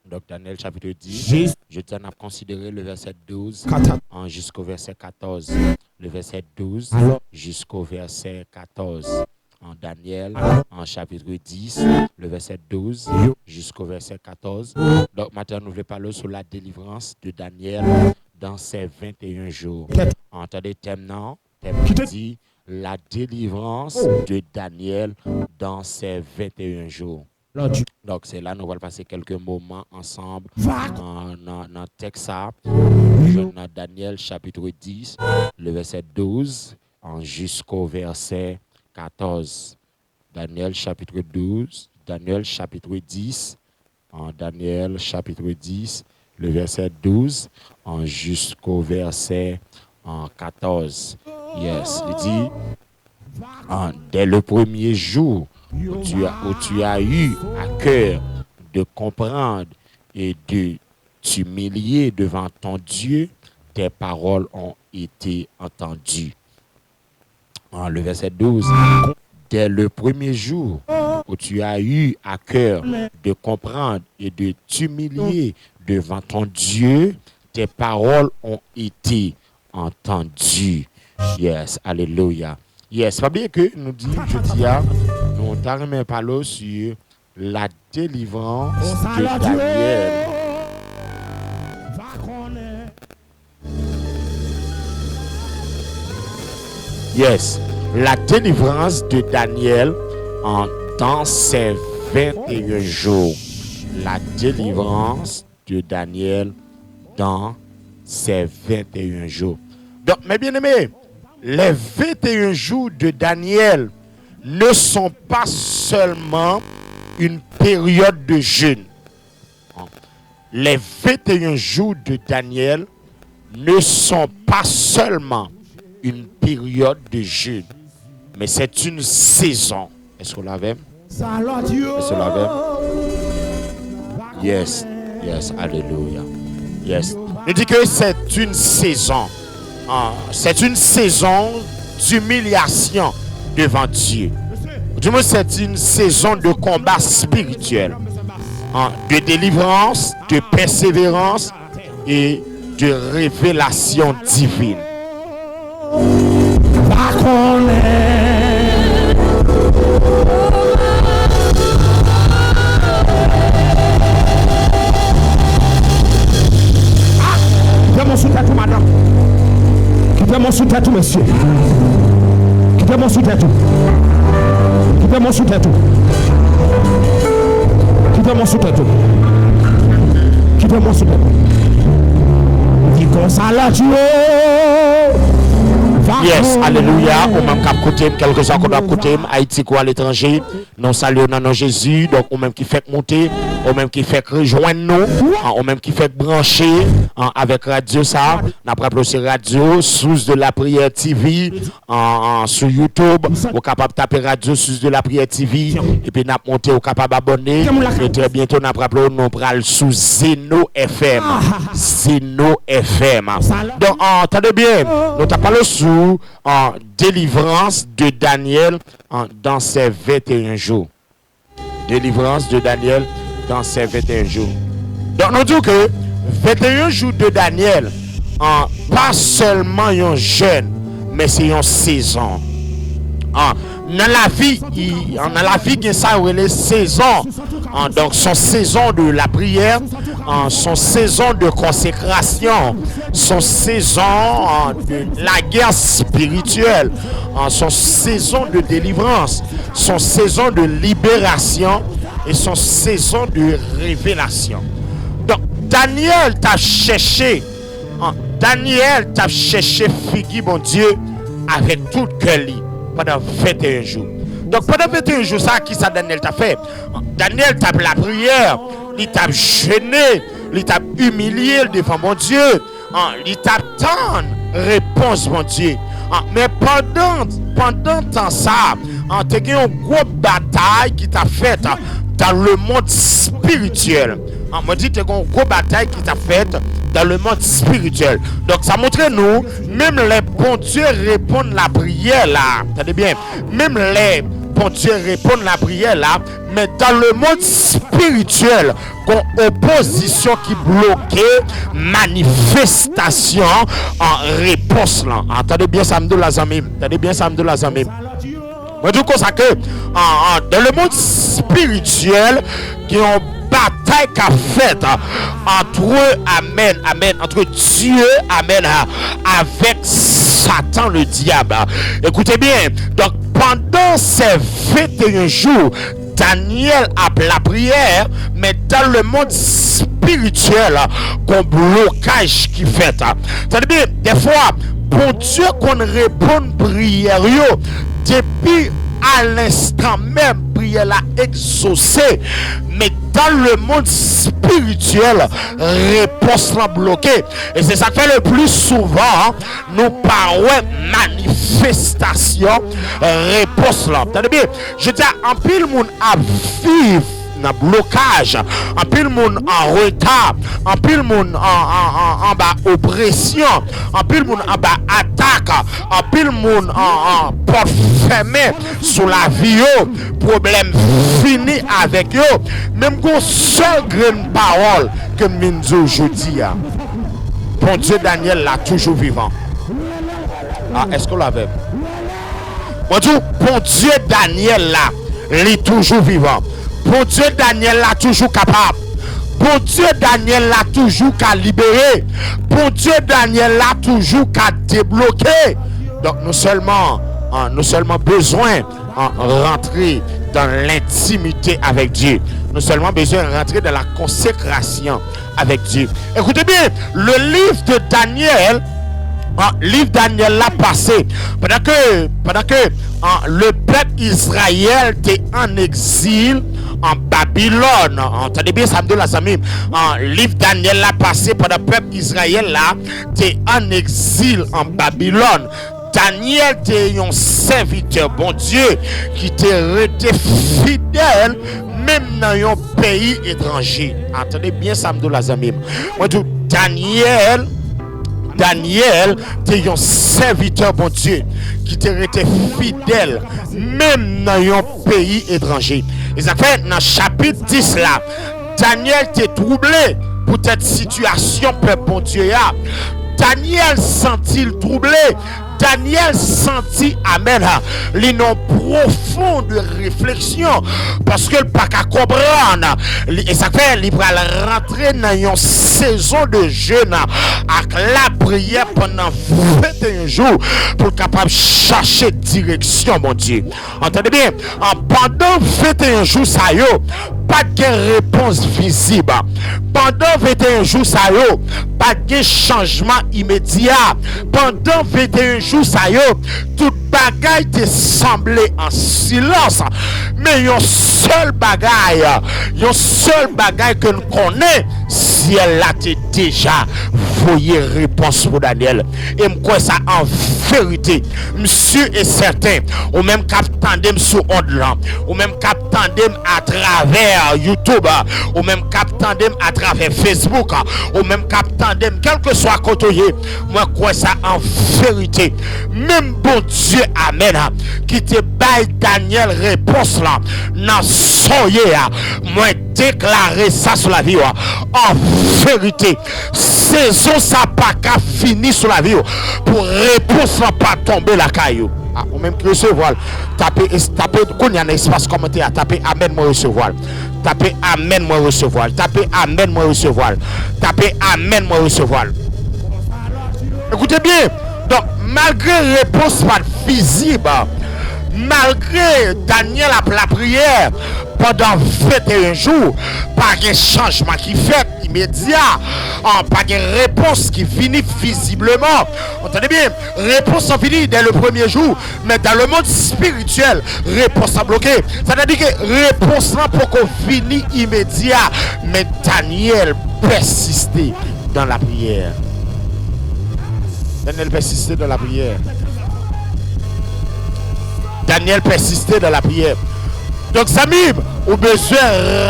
Donc Daniel chapitre 10. Jésus. Je t'en ai considéré le verset 12 Kata. jusqu'au verset 14. Le verset 12 Alors. jusqu'au verset 14. En Daniel, en chapitre 10, le verset 12 jusqu'au verset 14. Donc maintenant, nous voulons parler sur la délivrance de Daniel dans ces 21 jours. Entendez, thème qui dit la délivrance de Daniel dans ces 21 jours. Donc c'est là nous allons passer quelques moments ensemble dans le texte dans Daniel chapitre 10, le verset 12 jusqu'au verset 14. Daniel chapitre 12, Daniel chapitre 10, en Daniel chapitre 10, le verset 12 jusqu'au verset 14. Yes, il dit, dès le premier jour où tu as eu à cœur de comprendre et de t'humilier devant ton Dieu, tes paroles ont été entendues. Le verset 12. Dès le premier jour où tu as eu à cœur de comprendre et de t'humilier devant ton Dieu, tes paroles ont été entendues. Yes, alléluia. Yes, pas bien que nous dit, je dis, nous t'arrêtons parler sur la délivrance de Daniel. Yes, la délivrance de Daniel dans ces 21 jours. La délivrance de Daniel dans ces 21 jours. Donc, mes bien-aimés, les 21 jours de Daniel ne sont pas seulement une période de jeûne. Les 21 jours de Daniel ne sont pas seulement une période de jeûne, mais c'est une saison. Est-ce qu'on l'avait? Est-ce qu'on l'avait? Yes, yes, alléluia. Yes. Il dit que c'est une saison. C'est une saison d'humiliation devant Dieu. Du moins, c'est une saison de combat spirituel, de délivrance, de persévérance et de révélation divine. Quittez mon sous-tête, madame. Quittez mon sous-tête, monsieur. Quittez mon sous-tête. Quittez mon sous-tête. Quittez mon sous-tête. Quittez mon sous-tête. Il consale Dieu. Yes, alléluia. Ou même qui côté, quelques uns qu'on a côté, Haïti ou à l'étranger, nous saluons dans Jésus. Donc, ou même qui fait monter, ou même qui fait rejoindre nous, ou même qui fait brancher avec Radio ça. N'a pas aussi Radio, Source de la Prière TV, sur YouTube. Vous capable de taper Radio, Source de la Prière TV. Et puis, n'a monté, vous capable d'abonner. Et très bientôt, n'a pas nous pral sous Zeno FM. Zeno FM. Donc, entendez bien, nous t'as parlé sous en délivrance de Daniel dans ces 21 jours. Délivrance de Daniel dans ces 21 jours. Donc nous disons que 21 jours de Daniel, pas seulement un jeûne, mais c'est une saison. Dans la vie, il y a ça les saisons. Donc son saison de la prière, son saison de consécration, son saison de la guerre spirituelle, son saison de délivrance, son saison de libération et son saison de révélation. Donc Daniel t'a cherché, figure mon Dieu avec tout cœur pendant 21 jours. Donc pendant 21 jours, ça qui ça Daniel t'a fait? Daniel t'a la prière, il t'a jeûné, il t'a humilié devant mon Dieu, il t'a tant réponse mon Dieu. Mais pendant temps ça, tu as eu une grosse bataille qui t'a faite dans le monde spirituel. On me dit que tu as une grosse bataille qui t'a faite dans le monde spirituel. Donc ça montre nous, même les bons dieux répondent la prière là. Attendez bien, même les bon Dieu répond la prière là, mais dans le monde spirituel, qu'on opposition qui bloquait manifestation en réponse là. Attendez bien ça me dit la zamim. Attendez bien ça me dit la zamim. Moi du coup ça que dans le monde spirituel qui ont bataille qu'a faite entre entre Dieu avec Satan le diable. Écoutez bien, donc pendant ces 21 jours, Daniel a la prière, mais dans le monde spirituel, qu'on blocage qui fait. C'est-à-dire bien, des fois, pour Dieu qu'on répond prière, depuis à l'instant même, prière l'a exaucée, mais dans le monde spirituel, réponse l'a bloquée. Et c'est ça que fait le plus souvent, nous parlons manifestation, réponse là. T'as bien, je dis, en pile monde à vivre dans blocage, en pile monde en retard, en pile monde en bas oppression, en pile monde en bas attaque, en pile monde en porte fermée sur la vie, problème fini avec eux, même qu'on seul grain parole que Minzo aujourd'hui. Bon Dieu, Daniel là toujours vivant. Ah, est-ce qu'on l'avait? Bon Dieu, Daniel là, il est toujours vivant. Bon Dieu, Daniel l'a toujours capable. Bon Dieu, Daniel l'a toujours qu'à libérer. Bon Dieu, Daniel l'a toujours qu'à débloquer. Donc nous seulement besoin de rentrer dans l'intimité avec Dieu. Nous seulement besoin de rentrer dans la consécration avec Dieu. Écoutez bien, le livre de Daniel, l'a passé pendant que le peuple Israël était en exil en Babylone. Entendez bien ça me donne la samim. Livre Daniel l'a passé pendant que le peuple Israël là était en exil en Babylone. Daniel était un serviteur bon Dieu qui était resté fidèle même dans un pays étranger. Entendez bien ça me donne la samim. Moi tout Daniel était un serviteur bon Dieu qui était fidèle même dans un pays étranger. Et ça fait dans le chapitre 10 là, Daniel était troublé pour cette situation peuple bon Dieu. Daniel sentit troublé. Daniel sentit amen l'inon profonde réflexion parce que le pas qu'à comprendre et ça fait il va rentrer dans une saison de jeûne avec la prière pendant 21 jours pour capable chercher direction mon Dieu. Entendez bien, pendant 21 jours ça yo pas de réponse visible. Pendant 21 jours ça yo pas de changement immédiat. Pendant 21 jours ça yo tout bagaille te semblé en silence, mais yon seul bagaille que nous connaissons, si elle a déjà voyé réponse pour Daniel. Et moi ça en vérité, monsieur est certain, ou même captandem sur onde là, ou même captandem à travers YouTube, ou même captandem à travers Facebook, ou même captandem quel que soit côté, moi quoi ça en vérité, même bon Dieu amen qui te baille Daniel réponse là dans son moi déclarer ça sur la vie en vérité saison ça pas qu'à fini sur la vie pour réponse pas tomber la caillou. Ou même que recevoir tapez qu'on y a un espace commentaire tapez amen moi recevoir tapez amen moi recevoir tapez amen moi recevoir tapez amen moi recevoir. Écoutez bien, donc malgré réponse pas visible, malgré Daniel a la prière pendant 21 jours, pas de changement qui fait immédiat, pas de réponse qui finit visiblement. Entendez bien, réponse en finit dès le premier jour, mais dans le monde spirituel, réponse a bloqué. C'est-à-dire que réponse là pour qu'on finisse immédiat, mais Daniel persistait dans la prière. Daniel persistait dans la prière. Daniel persistait dans la prière. Donc, Samim, on besoin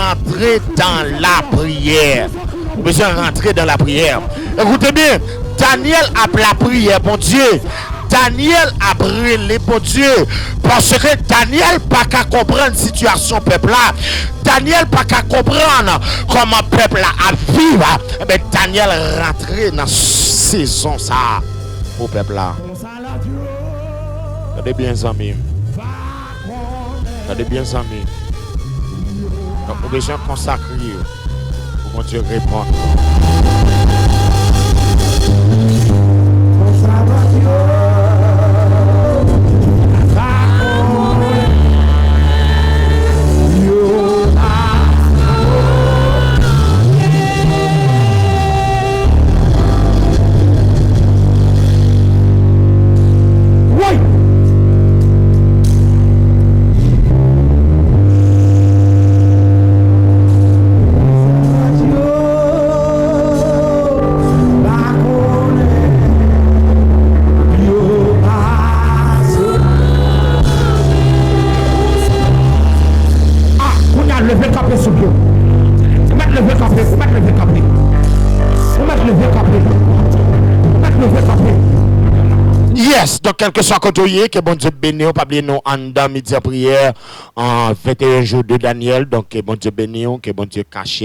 rentrer dans la prière. On besoin rentrer dans la prière. Écoutez bien, Daniel a la prière, bon Dieu. Daniel a brûlé pour Dieu. Parce que Daniel pas qu'à comprendre la situation peuple là. Daniel pas qu'à comprendre comment peuple là a vivre. Mais Daniel rentré dans saison ça pour peuple là. Regardez bien amis. Regardez bien amis. Donc nous besoin consacrer pour que Dieu réponde. Yes, donc quel que soit côté, que bon Dieu bénisse, pas oublier nous en dans midi à prière en 21 jours de Daniel, donc que bon Dieu bénisse, que bon Dieu cache,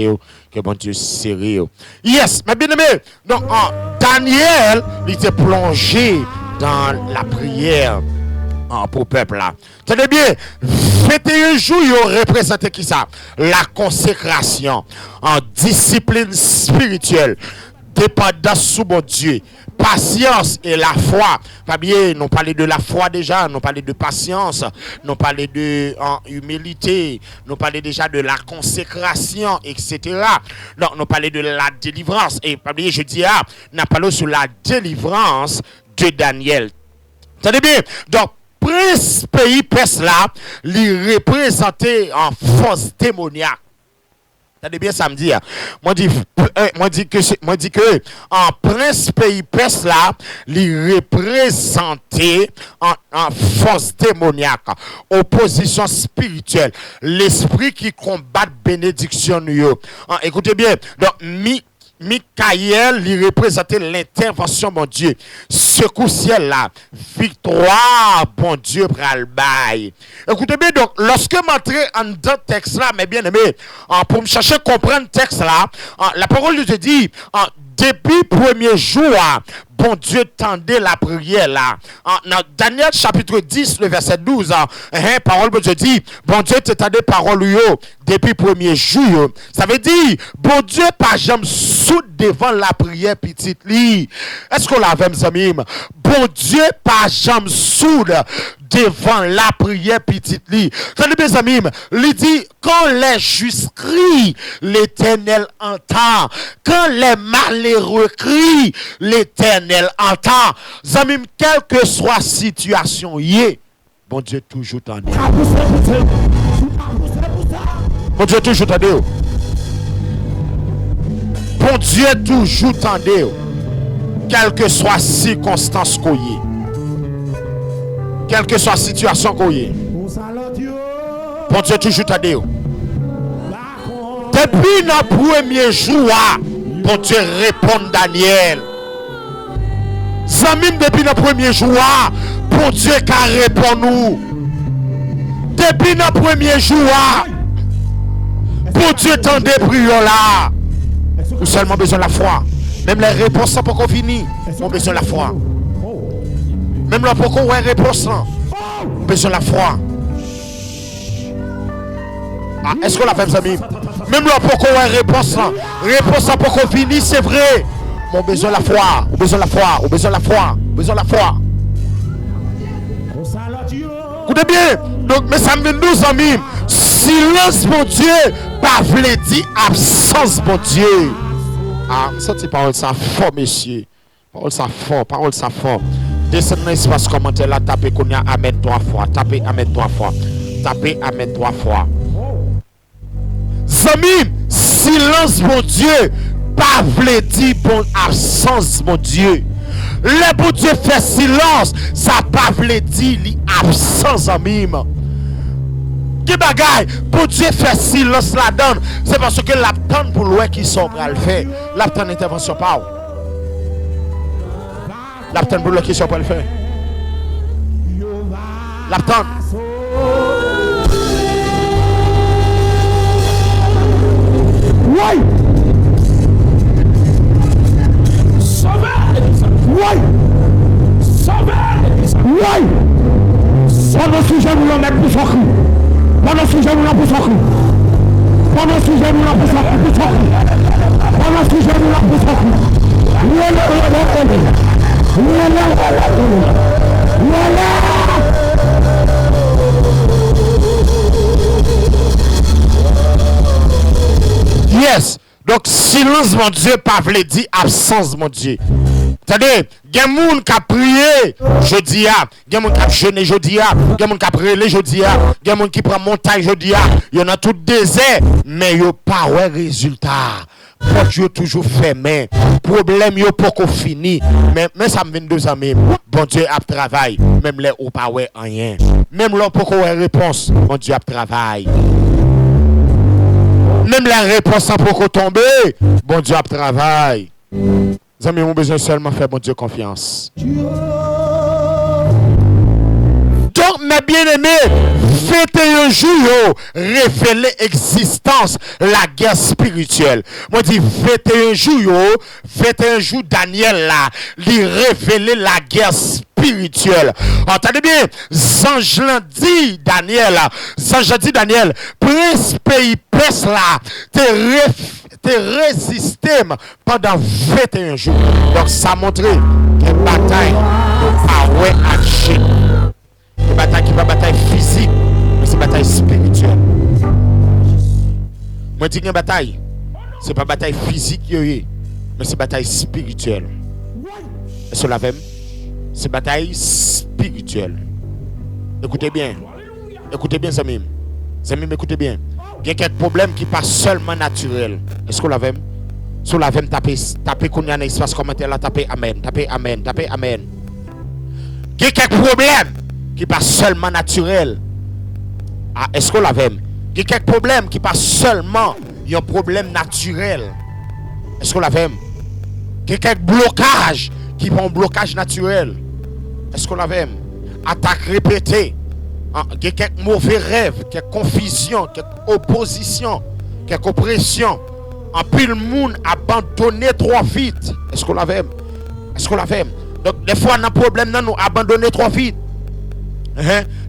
que bon Dieu serré. Yes, mais bien aimé, donc Daniel, il était plongé dans la prière pour le peuple là. Tenez bien, 21 jours, il représentait qui ça? La consécration en discipline spirituelle. Dépendance sous mon Dieu, patience et la foi. Pas bien, nous parlons de la foi déjà, nous parlons de patience, nous parlons de humilité, nous parlons déjà de la consécration, etc. Donc, nous parlons de la délivrance. Et pas bien, je dis, nous parlons sur la délivrance de Daniel. Tenez bien, donc, prince pays Perse là, il représentait en force démoniaque. T'as bien samedi. Moi dit que en prince pays Perse là, il représentait en force démoniaque, opposition spirituelle, l'esprit qui combat bénédiction. Écoutez bien, donc Michael, il représentait l'intervention, mon Dieu. Secours ciel là, victoire, bon Dieu, pral bail. Écoutez bien, donc, lorsque m'entrer en dans texte là, mes bien-aimés, pour me chercher à comprendre texte là, la parole de Dieu dit, depuis premier jour, bon Dieu tendait la prière là. Dans Daniel chapitre 10, le verset 12, parole de Dieu dit, bon Dieu t'étendait parole depuis premier jour. Ça veut dire, bon Dieu pas jamais soude devant la prière petite li. Est-ce qu'on l'avait, mes amis? Bon Dieu pas jamais soude devant la prière petite li. Tenez mes amis, il dit, quand les justes crient, l'Éternel entend. Quand les malheureux crient, l'Éternel entend. Amis, quelle que soit la situation, bon Dieu toujours tendait. Bon Dieu toujours tendait. Bon Dieu toujours tendait. Quelle que soit la circonstance qu'on y est. Quelle que soit la situation qu'on y est. Bon Dieu toujours tendait. Depuis notre premier jour, bon Dieu répond Daniel. Zamim depuis notre premier jour, bon Dieu qui répond nous. Depuis notre premier jour, bon Dieu tendait prière là. Nous seulement besoin de la foi. Même les réponses sont pas finies. On a besoin de la foi. Même là pour qu'on ait réponse, on a besoin de la foi. Est-ce qu'on l'a fait, mes amis? Même là pour qu'on ait réponse pour qu'on finisse, c'est vrai. On a besoin de la foi. On a besoin de la foi. On a besoin de la foi. On a besoin de la foi. Écoutez bien. Donc, mes amis, nous amis, silence, mon Dieu, pas voulait dire absence, mon Dieu. Ça, c'est parole ça fort, messieurs. Parole ça fort, parole ça fort. Descendez dans l'espace commentaire là, tapez qu'on y a Amen 3 fois. Tapez Amen 3 fois. Tapez Amen 3 fois. Zami, silence, mon Dieu, pas voulait dire bon absence, mon Dieu. Le bon Dieu fait silence, ça pas voulait dire absence, ami. Qui bagaille, bon Dieu fait silence là-dedans, c'est parce que l'attend pour l'ouest qui sont prêts à le faire. L'attend intervention pas. L'attend pour l'ouest qui sont prêts à le faire. L'attendre. Oui. Oui. Oui. Pendant ce sujet, nous l'en mettons pour son cru. Pendant ce sujet, nous l'en pour son cru. Pendant ce sujet, nous l'en pour son cru. Pendant ce sujet, nous l'en pour son cru. Yes. Donc, silence, mon Dieu, pas veut dire absence, mon Dieu. C'est-à-dire, il y a des gens qui ont prié jeudi, il y a des gens qui ont jeûné jeudi, il y a des gens qui ont prié jeudi, il y a des gens qui prennent montagne jeudi, il y en a tout désert, mais il n'y a pas de résultat. Porte yo toujours fermé. Problème yo pas qu'on fini. Mais ça me vient 2 ans même. Bon Dieu a travail. Même les ou pas ouais rien. Même là pour qu'on ait réponse. Bon Dieu a travail. Même la réponse sans pour qu'on tombe. Bon Dieu a travail. Les amis ont besoin seulement faire bon Dieu confiance. Donc, mes bien-aimés, fêtez un jour, révéler l'existence, la guerre spirituelle. Moi, je dis, fêtez un jour, Daniel, là, lui révéler la guerre spirituelle. Entendez bien, Zange l'a dit, Daniel, prince pays pes là, te résisté pendant 21 jours. Donc, ça montre une bataille à ouais action. Une bataille qui n'est pas bataille physique, mais c'est une bataille spirituelle. Moi, je dis une bataille, ce n'est pas une bataille physique, mais c'est une bataille spirituelle. Est-ce que la même? C'est une bataille spirituelle. Écoutez bien, Zamim. Zamim, écoutez bien. Il y a quelques problèmes qui ne sont pas seulement naturels. Est-ce que la même? Si la même, tapez qu'on y a un espace commentaire là, tapez Amen. Il y a quelques problèmes qui pas seulement naturel. Ah, est-ce qu'on l'avait? Il y a quelques problèmes qui pas seulement un problème naturel. Est-ce qu'on l'avait? Il y a quelques blocages qui sont un blocage naturel. Est-ce qu'on l'avait? Attaque répétée. Il y a quelques mauvais rêves, quelques confusions, quelques oppositions, quelques oppressions. En pile monde abandonné trop vite. Est-ce qu'on l'avait? Donc des fois on a un problème, nous abandonner trop vite.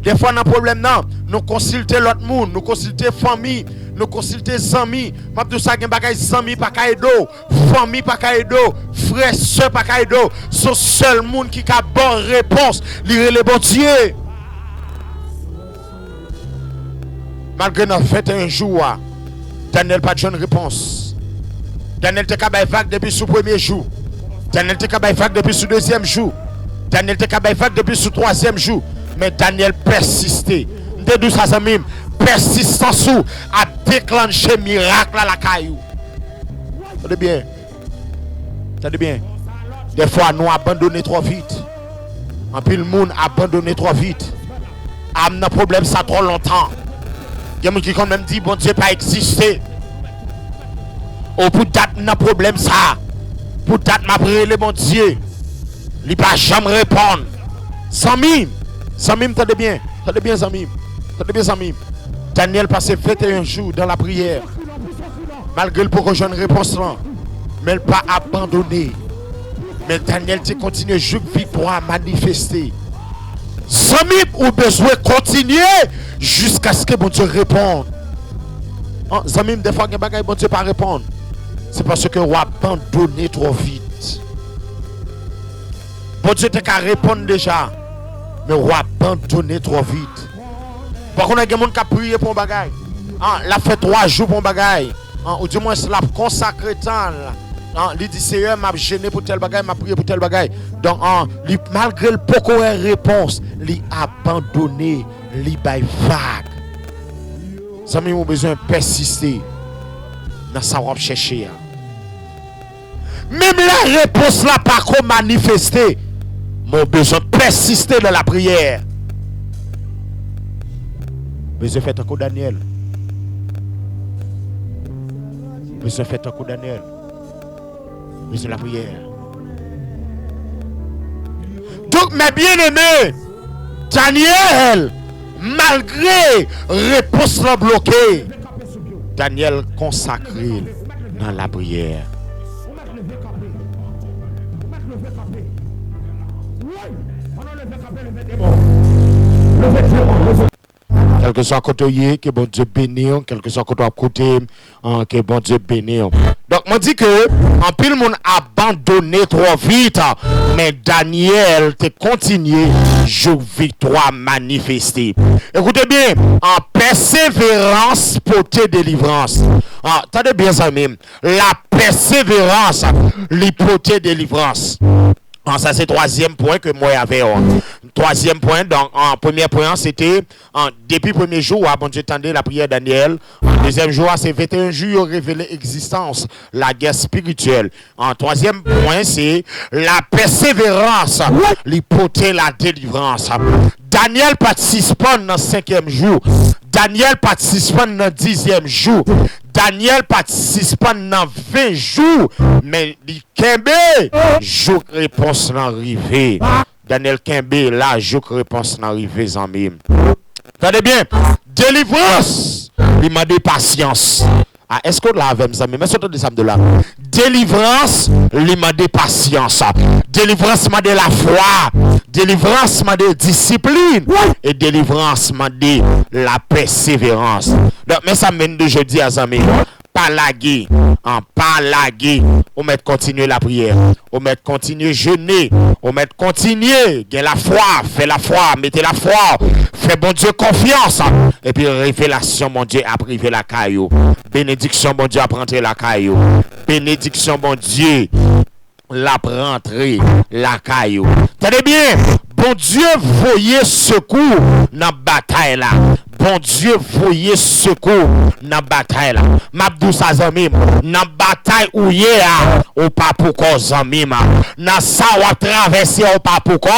Des fois, on a un problème, nous consulter l'autre monde, nous consulter famille, nous consulter amis. M'a tout ça, il y a des amis pas caïdo, famille pas caïdo, frères, soeurs pas caïdo. C'est le seul monde qui a bonne réponse, lire les bon Dieu. Malgré nos 21 jours, Daniel n'a pas de réponse. Daniel te kabay vague depuis ce premier jour. Daniel te kabay vague depuis ce deuxième jour. Daniel te kabay vague depuis ce troisième jour. Mais Daniel persistait. De d'où ça même persistance a déclenché miracle à la caillou. Tenez bien. Des fois nous abandonnons trop vite. En plus le monde abandonné trop vite. Amène un problème ça trop longtemps. Il y a des gens qui quand même dit bon Dieu pas existé. Au bout de date un problème ça. Pour date m'a prié le bon Dieu. Il pas jamais répondre. Samim, t'as bien, Samim. Daniel passait 21 jours dans la prière. Malgré le pour jeune réponse là. Mais il n'a pas abandonné. Mais Daniel continue à jouer victoire à manifester. Samim, ou besoin de continuer jusqu'à ce que bon Dieu réponde. Samim, des fois, bon Dieu pas répondre. C'est parce que vous abandonné trop vite. Bon Dieu t'a répondre déjà. Mais on abandonné trop vite. Par contre, il y a des gens qui ont prié pour un bagage. Il a fait 3 jours pour un bagage. Ou du moins, il a consacré temps. Il dit, Seigneur, m'a gêné pour tel bagage, m'a prié pour tel bagage. Donc, malgré le peu de réponse, il a abandonné, il a vague. Ça m'a besoin de persister dans sa robe chercher. Même la réponse là, pas qu'on manifester. Mon besoin de persister dans la prière. Besoin de faire un coup Daniel. Besoin de faire un coup Daniel. Besoin de la prière. Donc, mes bien-aimés, Daniel, malgré réponse non bloquée, Daniel consacré dans la prière. Quel que soit côté, que bon Dieu bénisse, quel que soit côté, que bon Dieu bénisse. Donc, on dit que, en pile, monde abandonné trop vite, mais Daniel te continué, jour victoire manifestée. Écoutez bien, en persévérance pour tes délivrances. Attendez bien ça même. La persévérance, l'hypothèse délivrance. Ça, c'est le troisième point que moi j'avais. Troisième point, donc, en premier point, c'était depuis le premier jour, bon Dieu tendait la prière de Daniel. Deuxième jour, c'est 21 jours révélé l'existence, la guerre spirituelle. En troisième point, c'est la persévérance, l'hypothèse, la délivrance. Daniel participe dans le 5e jour. Daniel participe dans le 10e jour. Daniel participe dans 20 jours. Mais il Kembe, jour réponse n'arrive. Daniel Kembe, là, jour réponse n'arrive, zami. Attendez bien. Délivrance, il m'a dit patience. Est-ce que là, avec mes amis, mais surtout des âmes de là. Délivrance, il m'a dit patience. Délivrance m'a dit la foi. Délivrance m'a dit discipline. Et délivrance m'a dit la persévérance. Donc, mais ça mène de jeudi à amis. Pas laguer, pas laguer. On met continuer la prière. On met continuer jeûner. On met continuer. Gain la foi, fais la foi, mettez la foi. Fais bon Dieu confiance. Et puis révélation, mon Dieu, a privé la caillou. Bénédiction, mon Dieu, a rentré la caillou. Bénédiction, mon Dieu, la rentré la caillou. Tenez bien, bon Dieu, voyez secours dans la bataille là. Bon Dieu, voyez secours dans la bataille là. M'abdou sa zamim, dans la bataille où y est, ou pas pour quoi zamim. Dans ça ou à traverser ou pas pour quoi.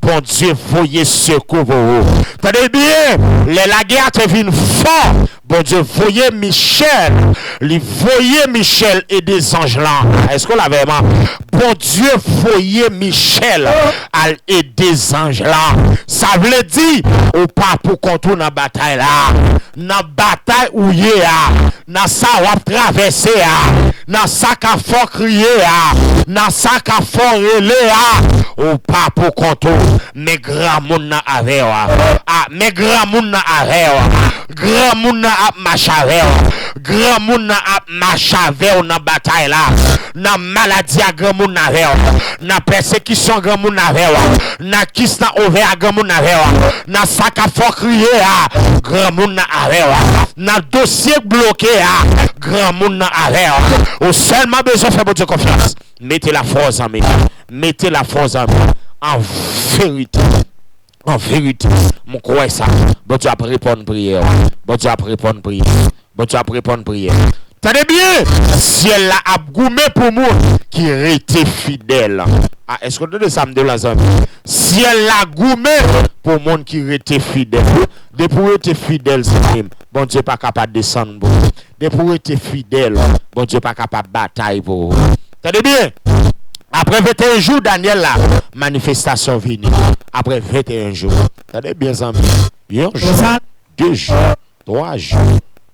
Bon Dieu, voyez secours pour vous. Tenez bien, la guerre te vient fort. Bon Dieu, voyez Michel. Voyez Michel et des anges là. Est-ce qu'on l'a vraiment? Bon Dieu, voyez Michel et des anges là. Ça veut dire, ou pas pour qu'on tourne en bataille là. Dans bataille où y est, dans ça ou à traverser, dans ça qu'a fort crier, dans ça qu'a fort relais, ou pas pour qu'on tourne. Mais grand monde n'a avec, mais grand monde n'a avec, grand monde n'a marché, grand monde n'a marché dans bataille là. Dans maladie à grand monde n'a avec, dans persécution grand monde n'a avec, dans kiss n'a ouvert grand monde n'a avec, dans ça qu'a fort crier, grand monde n'a avec, dans dossier bloqué, grand monde n'a avec. Ou seulement besoin de faire votre confiance. Mettez la force en moi. Mettez la force en moi. En vérité. En vérité. Mon croix ça. Bon Dieu a répondre prière. Bon Dieu a répondre prière. Bon Dieu a répondre prière. Tenez bien. Ciel a goumé pour moi qui était fidèle. Est-ce que vous avez ça de la zone? Ciel a goumé pour monde qui était fidèle. Depuis être fidèle, bon Dieu pas capable de descendre. Depuis être fidèle, bon Dieu pas capable de bataille pour vous. Tenez bien. Après 21 jours, Daniel là, manifestation venue. Après 21 jours. Tenez bien, amis. 1 jour, 2 jours, 3 jours,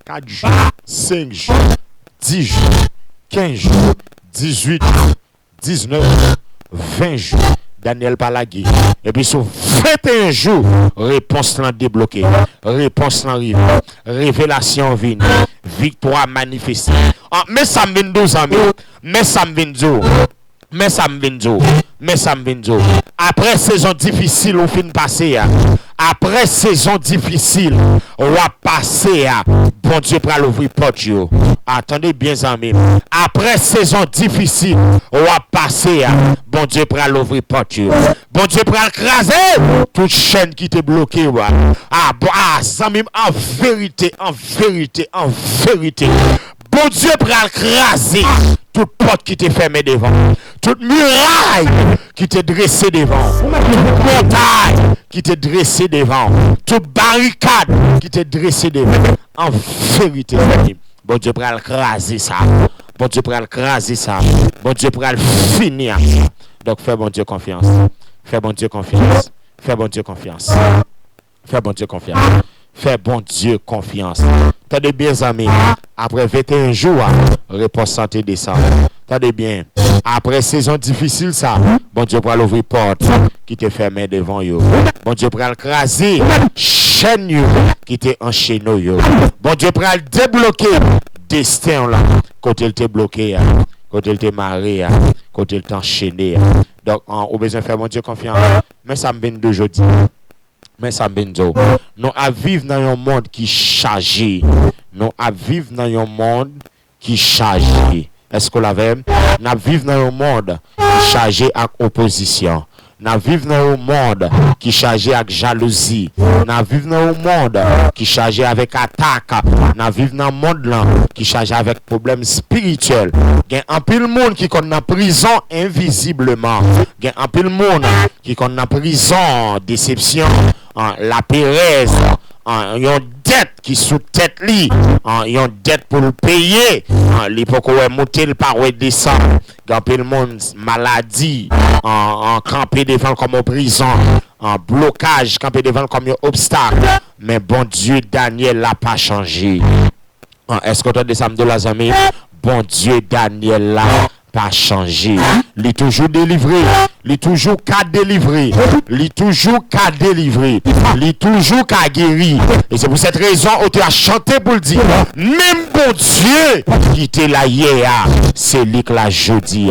4 jours, 5 jours, 10 jours, 15 jours, 18 jours, 19 jours, 20 jours. Daniel Palagui. Et puis sur 21 jours, réponse l'en débloquée. Réponse l'en arrive. Révélation vient. Victoire manifestée. Mais ça me vient 12 amis. Mais ça me vient 12. Mais ça me vient 12. Mais ça me vient 12. Après saison difficile, on finit passer. Après saison difficile, on va passer. Bon Dieu pour l'ouvrir porte. Attendez bien, amis. Après saison difficile, on va passer. Bon Dieu pour l'ouvrir porte. Bon Dieu pour écraser toute chaîne qui t'est bloquée. Amis, en vérité, en vérité, en vérité. Bon Dieu pour écraser toute porte qui t'est fermée devant. Toute muraille qui t'est dressée devant. Toute montagne qui t'est dressée devant. Toute barricade qui t'est dressée devant. En vérité, bon Dieu pour écraser ça. Bon Dieu pour écraser ça. Bon Dieu pour finir. Donc fais bon Dieu confiance. Fais bon Dieu confiance. Fais bon Dieu confiance. Fais bon Dieu confiance. Fais bon Dieu confiance. Tenez bien, amis. Après 21 jours, réponse santé descend. Tenez bien. Après saison difficile, ça, bon Dieu pour l'ouvrir porte qui te fermé devant yo. Bon Dieu pour craser chaîne yo qui te enchaîné yo. Bon Dieu pour débloquer destin là. Côté il te bloqué, côté il te marré, côté il t'enchaîné. Donc, on a besoin de faire mon Dieu confiance. Mais ça me vient d'aujourd'hui. Mais ça me vient nous à vivre dans un monde qui est chargé. Nous à vivre dans un monde qui est chargé. Est-ce que la même? Nous vivons dans un monde qui est chargé avec opposition. Nous vivons dans un monde qui est chargé avec jalousie. Nous vivons dans un monde qui est chargé avec attaque. Nous vivons dans un monde là qui est chargé avec problèmes spirituels. Il y a un peu de monde qui est en prison invisiblement. Il y a un peu de monde qui est en prison, déception, la pérèse. Ils ont dette qui sous tête li, ils ont dette pour le payer, l'époque où monter le par descendre, gamper le monde maladie, en camper devant comme en prison, en blocage, camper devant comme un obstacle. Mais bon Dieu, Daniel n'a pas changé. Est-ce que tu as des samedis la amis? Bon Dieu, Daniel là pas changé. Il est toujours délivré. Il est toujours qu'à délivrer. Il est toujours qu'à délivrer. Il est toujours qu'à guérir. Et c'est pour cette raison où tu as chanté pour le dire. Même bon Dieu qui était là hier, c'est lui que la jeudi.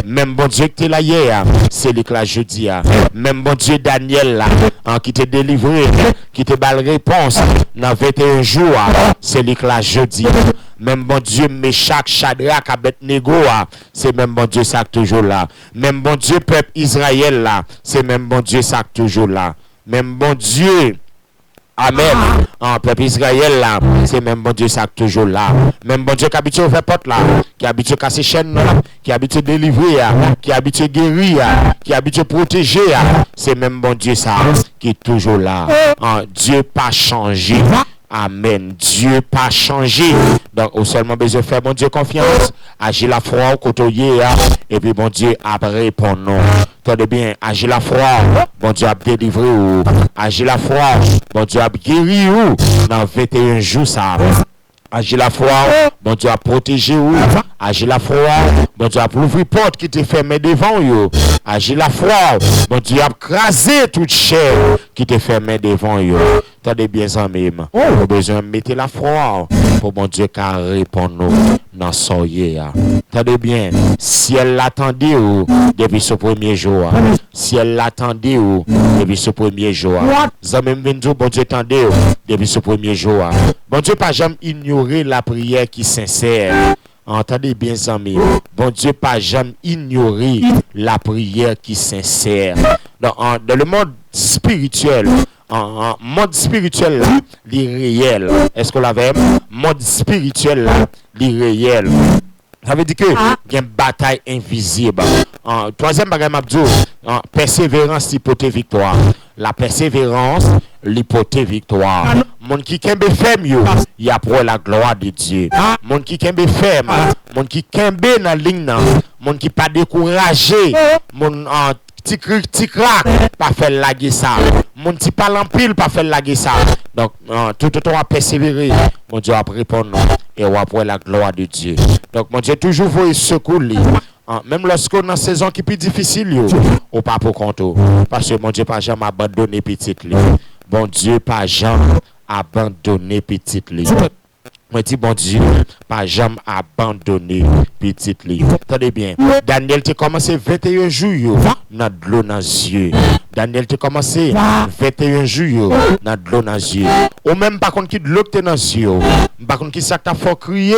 Même bon Dieu qui était là hier, c'est lui que la jeudi. Même bon Dieu Daniel là, qui t'a délivré, qui t'a balle réponse dans 21 jours, c'est lui que la jeudi. Même bon Dieu, Meshach, Shadrach, Abednego, c'est même bon Dieu ça toujours là. Même bon Dieu, peuple Israël là, c'est même bon Dieu ça toujours là. Même bon Dieu, Amen. Peuple Israël là, c'est même bon Dieu ça toujours là. Même bon Dieu qui habite au porte là, qui habite à casser chaîne là, qui habite à délivrer, qui habite à guérir, qui habite à protéger, c'est même bon Dieu ça qui est toujours là. Dieu pas changé. Amen. Dieu pas changé. Donc, au seulement besoin de faire bon Dieu confiance. Agir la foi au côté et puis bon Dieu a répondu. Tenez bien, agir la foi. Bon Dieu a délivré ou. Agir la foi. Bon Dieu a guéri ou. Dans 21 jours ça. Agir la foi, bon Dieu a protégé ou. Agir la foi, bon Dieu a ouvert porte qui te fermée devant vous. Agir la foi, bon Dieu a crasé toute chair qui te fermée devant vous. Tenez bien ça même. On a besoin de mettre la foi pour bon Dieu qui répond dans son hier. Tenez bien, si elle l'attendait depuis ce premier jour, si elle l'attendait depuis ce premier jour, ça même bon Dieu attendait depuis ce premier jour. Bon Dieu pas jamais ignorer la prière qui est sincère. Entendez bien, amis. Bon Dieu pas jamais ignorer la prière qui est sincère. Dans le monde spirituel, en mode spirituel, il est réel. Est-ce que l'avez? Mode spirituel, il est réel. Ça veut dire que il y a une bataille invisible. Troisième bagage m'abdou, persévérance, hypothèse victoire. La persévérance, l'hypothèse victoire. Mon qui kembe ferme yo, y a pour la gloire de Dieu. Mon qui kembe ferme, mon qui kembe dans ligne nan, mon qui pas découragé, mon petit crack pas faire laguer ça. Mon petit parle en pile pas faire laguer ça. Donc tout le temps à persévérer, mon Dieu a répondre et on va pour la gloire de Dieu. Donc mon Dieu toujours voyer secours lui. Même lorsqu'on a une saison qui est plus difficile, on pas pour compte. Parce que mon Dieu pas jamais abandonné petite lui. Bon Dieu pas jamais abandonné petite lui. Moi dis bon Dieu pas jamais abandonné petite lui. Attendez bien. Daniel tu commencé 21 jours dans de l'eau dans les yeux. Daniel tu commencé 21 jours dans de l'eau dans les yeux. Ou même par contre qui de l'eau dans les yeux. Par contre qui ça t'a fait crier,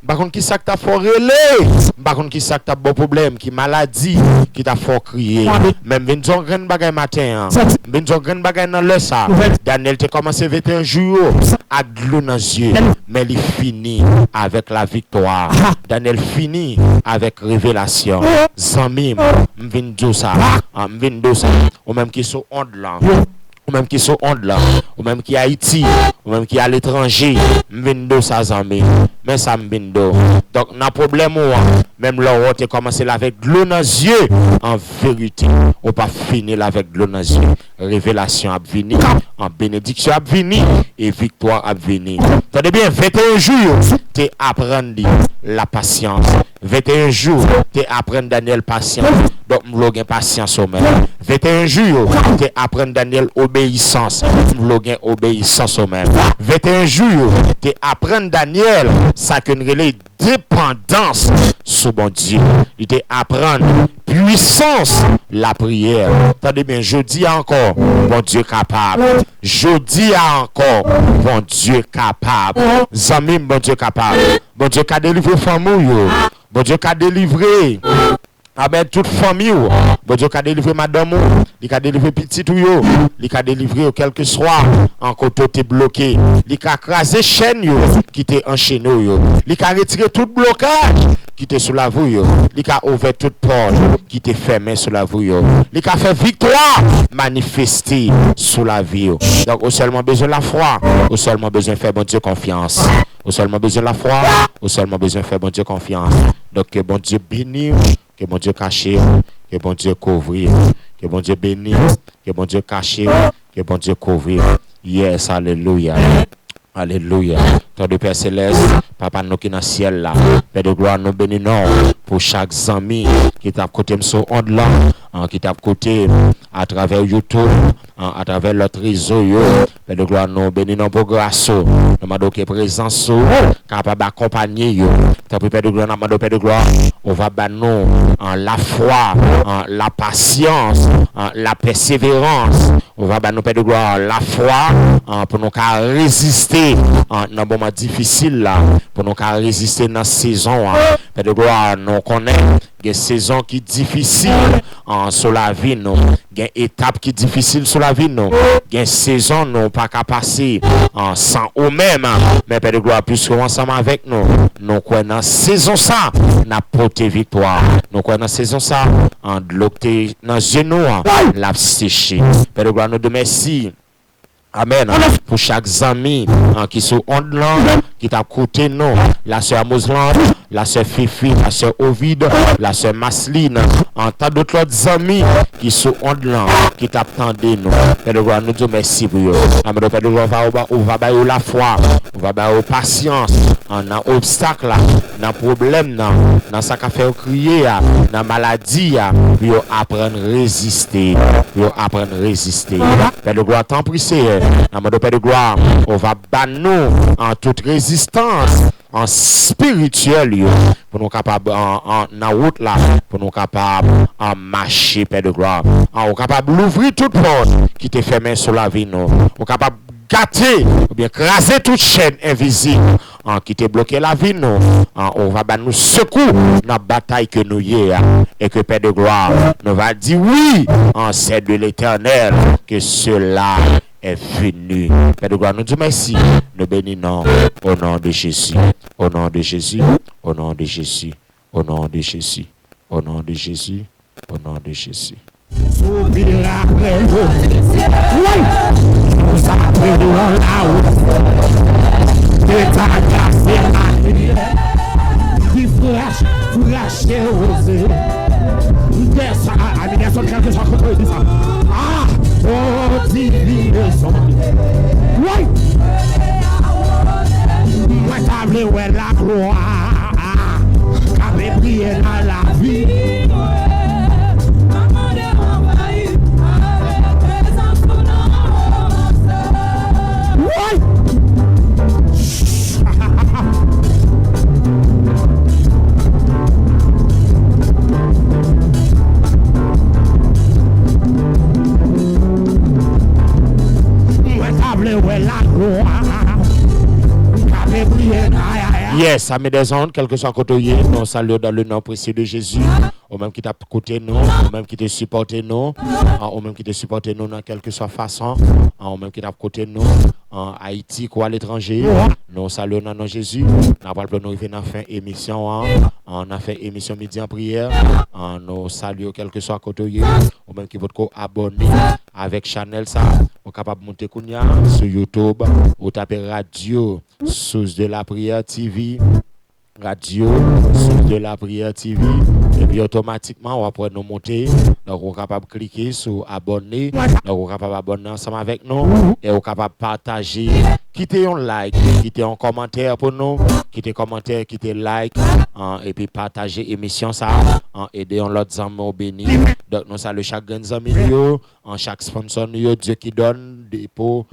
par contre qui ça t'a fait relais, par contre qui ça t'a bon problème, qui maladie, qui t'a fait crier. Même vinn son grand bagay matin, vinn son grand bagay dans le ça. Daniel tu commencé 21 jours à de l'eau dans les yeux, mais il finit avec la victoire. Daniel finit avec révélation. Zamim, m'vinn do ça, ou même qui sont onde là. ou même qui sont onde là, ou même qui Haïti, ou même qui à l'étranger, m'vindo ça zami, mais ça m'vindo. Donc n'a problème ou même là on te commencé là avec de l'eau dans les yeux, en vérité, on pas finir là avec de l'eau dans les yeux. Révélation a venir, en bénédiction a venir et victoire a venir. Tenez bien, 21 jours, tu apprendre la patience. 21 jours, tu apprendre Daniel patience. Donc, nous avons patience au même. 21 jours, tu apprendre Daniel obéissance. Nous avons obéissance au même. 21 jours, tu apprendre Daniel ça que nous relève dépendance sur bon Dieu. Il te apprendre puissance la prière. Attendez bien, je dis encore, bon Dieu capable. Je dis encore, bon Dieu capable. Zami, bon Dieu capable. Bon Dieu qui a délivré famille. Bon Dieu qui a délivré. Amen, toute famille, bon Dieu qui a délivré madame, il a délivré petit ou yo, il a délivré quel que soit, en côté t'es bloqué, il a crasé chaîne yo, qui t'est enchaîné yo, il a retiré tout blocage, qui t'est sous la voie yo, il a ouvert toute porte, qui t'est fermé sous la voie yo, il a fait victoire manifester sous la vie yo. Donc, au seulement besoin de la foi, au seulement besoin de faire bon Dieu confiance, au seulement besoin de la foi, au seulement besoin de faire bon Dieu confiance. Donc, que bon Dieu bénisse. Que bon Dieu cache, que bon Dieu couvre, que bon Dieu bénisse, que bon Dieu cache, que bon Dieu couvre. Yes, alléluia. Alléluia. Ton de Père Céleste, Papa nous qui dans le ciel là, Père de gloire, nous bénissons pour chaque ami qui t'a côté sur onde là, qui t'a côté à travers YouTube, à travers notre réseau. Père de gloire, nous bénissons pour grâce. Nous demandons que présence capable d'accompagner. Père de gloire, nous demandons Père de gloire, on va nous la foi, la patience, la persévérance. On va nous Père de gloire, la foi pour nous résister dans moment difficile là, pour nous résister dans saison. Père de gloire, nous connaissons des saisons qui difficiles sur la vie nous, des étapes qui difficiles sur la vie nous, des saisons nous pas qu'à passer sans eux-mêmes. Mais Père de gloire, puisque ensemble avec nous, nous croyons dans saison ça, n'a porté victoire. Nous croyons dans saison ça, en bloqué dans genou, l'a séché. Père de gloire, nous te remercions. Amen. Pour chaque ami qui sont onde là, qui t'a coûté nous, la sœur Moslande, la sœur Fifi, la sœur Ovid, la sœur Masline, en tant d'autres amis qui sont onde là, qui t'attendent nous. Père de gloire, nous te merci pour eux. Amen. Père de gloire, on va bailler la foi, on va bailler patience, dans obstacle là, dans problème là, dans ça qu'a fait crier, dans maladie, puis apprendre à résister, Père de gloire, tant prie Seigneur. Dans Père de gloire, on va battre nous en toute résistance, en spirituel, pour nous capables en route là, pour nous capables en marcher, Père de gloire. On est capable d'ouvrir toute porte qui te fermée sur la vie, nous. On est capable de gâter, ou bien craser toute chaîne invisible qui te bloqué la vie, nous. On va battre nous secours dans la bataille que nous y avons. Et que Père de gloire, nous va dire oui, c'est de l'Éternel que cela est venu. Père de gloire, nous disons merci. Nous bénissons au nom de Jésus. Au nom de Jésus. Au nom de Jésus. Au nom de Jésus. Au nom de Jésus. Au nom de Jésus. Oh, divinaison. Oui. Moi, t'as vu où est la gloire. Qu'avait prié dans la vie. Oui. Yes, amis des ondes, quel que soit côté, nous saluons dans le nom précieux de Jésus. Au même qui t'a côté nous, au même qui te supporte nous, au même qui te supporte nous dans quelque soit façon, au même qui t'a côté nous, en Haïti ou à l'étranger. Nous saluons dans le nom de Jésus. Nous avons fait une fin émission, on a fait émission midi en prière. Nous saluons quel que soit côté, au même qui votre abonné avec Chanel ça. on est capable de monter sur YouTube, ou taper Radio Source de la Prière TV. Radio Source de la Prière TV. Et puis automatiquement, on va pouvoir nous monter. Donc, on est capable de cliquer sur abonner. Donc, on est capable d'abonner ensemble avec nous. Et on est capable de partager. Quittez un like, quittez un commentaire pour nous. Quittez commentaire, quittez like. Et puis partager l'émission ça. Aider l'autre amis béni. Donc, nous saluons chaque grand ami, chaque sponsor, Dieu qui donne dépôt,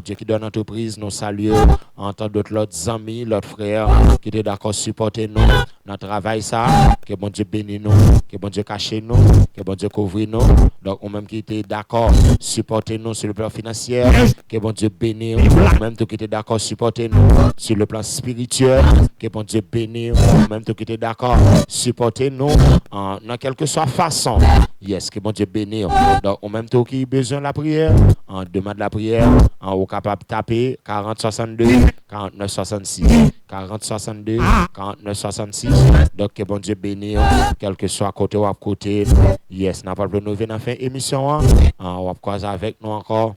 Dieu qui donne entreprise. Nous saluons en tant d'autres amis, l'autre frère qui étaient d'accord supporter nous dans le travail ça. Que bon Dieu bénisse nous, que bon Dieu cache nous, que bon Dieu couvre nous. Donc, on même qui était d'accord supporter nous sur le plan financier, que bon Dieu bénisse nous. Même tout qui était d'accord supporter nous sur le plan spirituel, que bon Dieu bénisse nous. Même tout qui était d'accord supporter nous dans quelque soit façon. Yes, que bon Dieu bénisse. Donc, en même temps qui a besoin de la prière, on demande la prière, on est capable de taper 40 62 49 66 40 62 49 66. Donc, que bon Dieu bénisse, quel que soit côté ou à côté. Yes, n'a pas de nous venir faire émission. On va croiser avec nous encore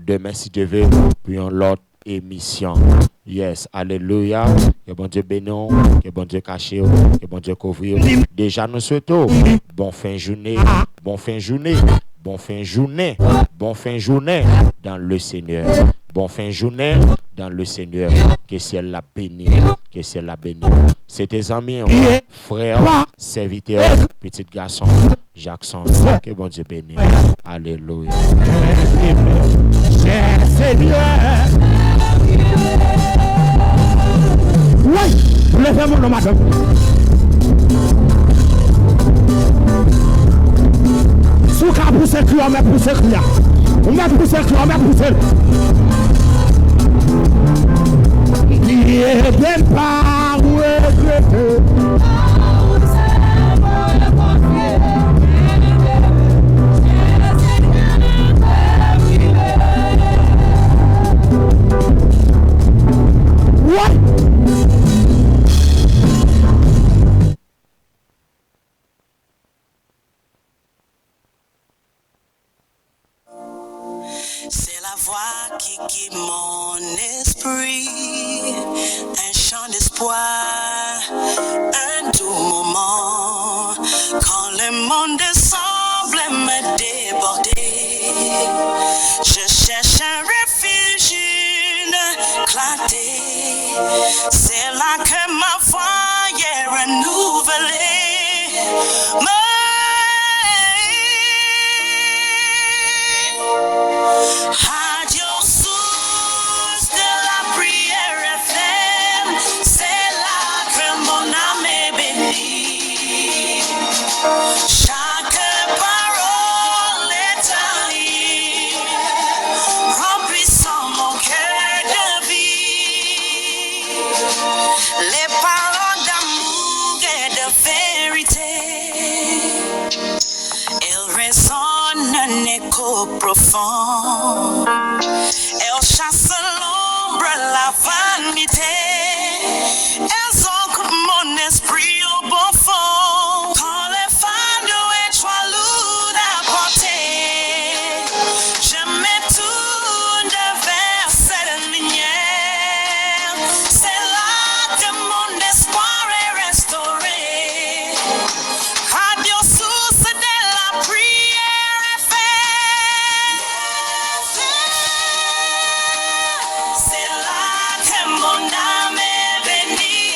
demain si Dieu veut, puis on l'autre émission. Yes, alléluia. Que bon Dieu bénisse, que bon Dieu cache, que bon Dieu couvre. Déjà, nous souhaitons bon fin journée, bon fin journée, bon fin journée, bon fin journée dans le Seigneur. Bon fin journée dans le Seigneur. Que ciel la bénisse, que ciel la bénisse. C'est tes amis, frères, serviteurs, petits garçons, Jackson. Que bon Dieu bénisse. Alléluia. Cher Seigneur. Oui, levez-moi le madame. Sous qu'à pousser le cul, on met pousser le cul. On met pousser le cul, on met pousser le cul. Il n'est pas regretté. C'est la voix qui guide mon esprit, un chant d'espoir, un doux moment, quand le monde semble me déborder. Je cherche un refuge, une clarté, c'est là que ma voix est renouvelée. Radio Source de la Prière FM, c'est là que mon âme est bénie. Chaque parole est un livre, remplissant mon cœur de vie. Les paroles d'amour et de vérité, elles résonnent un écho profond. Elles chassent l'ombre, la vanité. Elles encouvrent mon esprit au bon fond. Quand les fardeaux et trop lourds à porter, je me tourne vers cette lumière. C'est là que mon espoir est restauré. Radio Source de la Prière FM. C'est là que mon âme est bénie.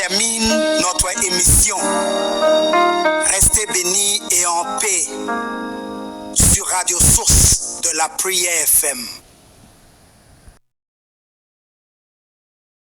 termine notre émission. Restez bénis et en paix sur Radio Source de la Prière FM.